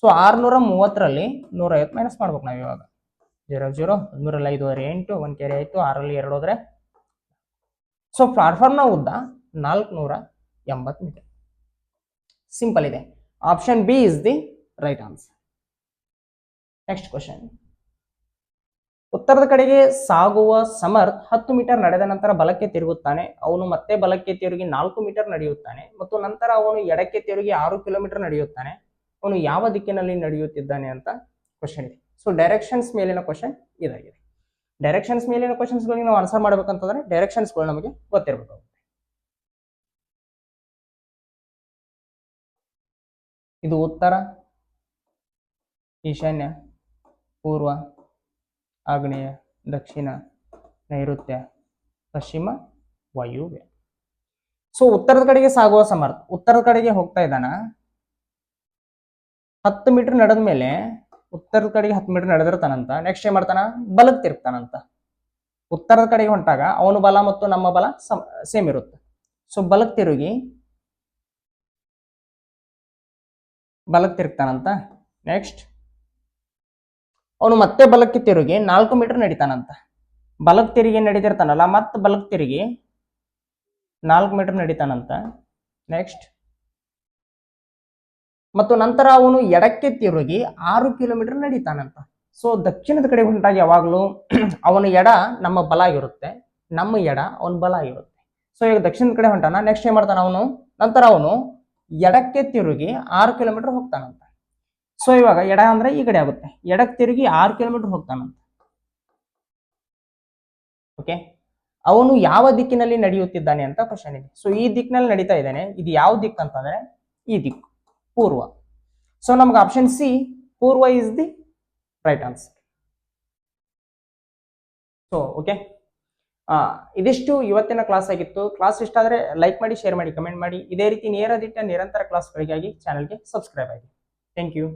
ಸೊ 630ರಲ್ಲಿ 150 ಮೈನಸ್ ಮಾಡ್ಬೇಕು ನಾವು ಇವಾಗ. 0 0 13 5 8 1 ಕ್ಯಾರಿ ಆಯ್ತು, 6ರಲ್ಲಿ 2 ಹೋದ್ರೆ. ಸೊ ಪ್ಲಾಟ್ಫಾರ್ಮ್ನ ಉದ್ದ 480 ಮೀಟರ್. ಸಿಂಪಲ್ ಇದೆ. Option B is the right answer. Next question. ಉತ್ತರದ ಕಡೆಗೆ ಸಾಗುವ ಸಮರ್ಥ್ 10 ಮೀಟರ್ ನಡೆದ ನಂತರ ಬಲಕ್ಕೆ ತಿರುಗುತ್ತಾನೆ. ಅವನು ಮತ್ತೆ ಬಲಕ್ಕೆ ತಿರುಗಿ 4 ಮೀಟರ್ ನಡೆಯುತ್ತಾನೆ ಮತ್ತು ನಂತರ ಅವನು ಎಡಕ್ಕೆ ತಿರುಗಿ 6 ಕಿಲೋಮೀಟರ್ ನಡೆಯುತ್ತಾನೆ. ಅವನು ಯಾವ ದಿಕ್ಕಿನಲ್ಲಿ ನಡೆಯುತ್ತಿದ್ದಾನೆ ಅಂತ ಕ್ವಶನ್ ಇದೆ. ಸೊ ಡೈರೆಕ್ಷನ್ಸ್ ಮೇಲಿನ ಕ್ವಶನ್ ಇದಾಗಿದೆ. ಡೈರೆಕ್ಷನ್ಸ್ ಮೇಲಿನ ಕ್ವಶನ್ಸ್ಗಳಿಗೆ ನಾವು ಆನ್ಸರ್ ಮಾಡ್ಬೇಕಂತಂದ್ರೆ ಡೈರೆಕ್ಷನ್ಸ್ಗಳು ನಮಗೆ ಗೊತ್ತಿರಬೇಕು. ಇದು ಉತ್ತರ, ಈಶಾನ್ಯ, ಪೂರ್ವ, ಆಗ್ನೇಯ, ದಕ್ಷಿಣ, ನೈಋತ್ಯ, ಪಶ್ಚಿಮ, ವಾಯುವ್ಯ. ಸೊ ಉತ್ತರದ ಕಡೆಗೆ ಸಾಗುವ ಸಮರ್ಥ ಉತ್ತರದ ಕಡೆಗೆ ಹೋಗ್ತಾ ಇದ್ದಾನ. 10 ಮೀಟರ್ ನಡೆದ ಮೇಲೆ ಉತ್ತರದ ಕಡೆಗೆ 10 ಮೀಟರ್ ನಡೆದಿರ್ತಾನಂತ. ನೆಕ್ಸ್ಟ್ ಏನ್ ಮಾಡ್ತಾನ? ಬಲಕ್ಕೆ ತಿರುಗ್ತಾನಂತ. ಉತ್ತರದ ಕಡೆಗೆ ಹೊಂಟಾಗ ಅವನು ಬಲ ಮತ್ತು ನಮ್ಮ ಬಲ ಸೇಮ್ ಇರುತ್ತೆ. ಸೊ ಬಲಕ್ಕೆ ತಿರುಗ್ತಾನಂತ. ನೆಕ್ಸ್ಟ್ ಅವನು ಮತ್ತೆ ಬಲಕ್ಕೆ ತಿರುಗಿ 4 ಮೀಟರ್ ನಡೀತಾನಂತ. ಬಲಕ್ಕೆ ತಿರುಗಿ ನಡೀತಿರ್ತಾನಲ್ಲ, ಮತ್ತೆ ಬಲಕ್ಕೆ ತಿರುಗಿ 4 ಮೀಟರ್ ನಡೀತಾನಂತ. ನೆಕ್ಸ್ಟ್ ಮತ್ತು ನಂತರ ಅವನು ಎಡಕ್ಕೆ ತಿರುಗಿ 6 ಕಿಲೋಮೀಟರ್ ನಡೀತಾನಂತ. ಸೊ ದಕ್ಷಿಣದ ಕಡೆ ಹೊಂಟಾಗ ಯಾವಾಗಲೂ ಅವನ ಎಡ ನಮ್ಮ ಬಲ ಆಗಿರುತ್ತೆ, ನಮ್ಮ ಎಡ ಅವನ ಬಲ ಆಗಿರುತ್ತೆ. ಸೊ ಈಗ ದಕ್ಷಿಣದ ಕಡೆ ಹೊಂಟಾನ. ನೆಕ್ಸ್ಟ್ ಏನ್ ಮಾಡ್ತಾನ ಅವನು? ನಂತರ ಅವನು ಎಡಕ್ಕೆ ತಿರುಗಿ 6 ಕಿಲೋಮೀಟರ್ ಹೋಗ್ತಾನಂತ. ಸೊ ಇವಾಗ ಎಡ ಅಂದ್ರೆ ಈ ಕಡೆ ಆಗುತ್ತೆ, ಎಡಕ್ಕೆ ತಿರುಗಿ 6 ಕಿಲೋಮೀಟರ್ ಹೋಗ್ತಾನಂತ. ಓಕೆ, ಅವನು ಯಾವ ದಿಕ್ಕಿನಲ್ಲಿ ನಡೆಯುತ್ತಿದ್ದಾನೆ ಅಂತ ಕ್ವಶನ್ ಇದೆ. ಸೊ ಈ ದಿಕ್ಕಿನಲ್ಲಿ ನಡೀತಾ ಇದ್ದಾನೆ. ಇದು ಯಾವ ದಿಕ್ಕು ಅಂತಂದ್ರೆ ಈ ದಿಕ್ಕು, ಪೂರ್ವ. ಸೊ ನಮ್ಗೆ ಆಪ್ಷನ್ ಸಿ, ಪೂರ್ವ is the right answer. So okay, ಇದಿಷ್ಟು ಇವತ್ತಿನ ಕ್ಲಾಸ್ ಆಗಿತ್ತು. ಕ್ಲಾಸ್ ಇಷ್ಟ ಆದರೆ ಲೈಕ್ ಮಾಡಿ, ಶೇರ್ ಮಾಡಿ, ಕಮೆಂಟ್ ಮಾಡಿ. ಇದೇ ರೀತಿ ನೇರ ದಿಟ್ಟ ನಿರಂತರ ಕ್ಲಾಸ್ಗಳಿಗಾಗಿ ಚಾನಲ್ಗೆ ಸಬ್ಸ್ಕ್ರೈಬ್ ಆಗಿ. Thank you.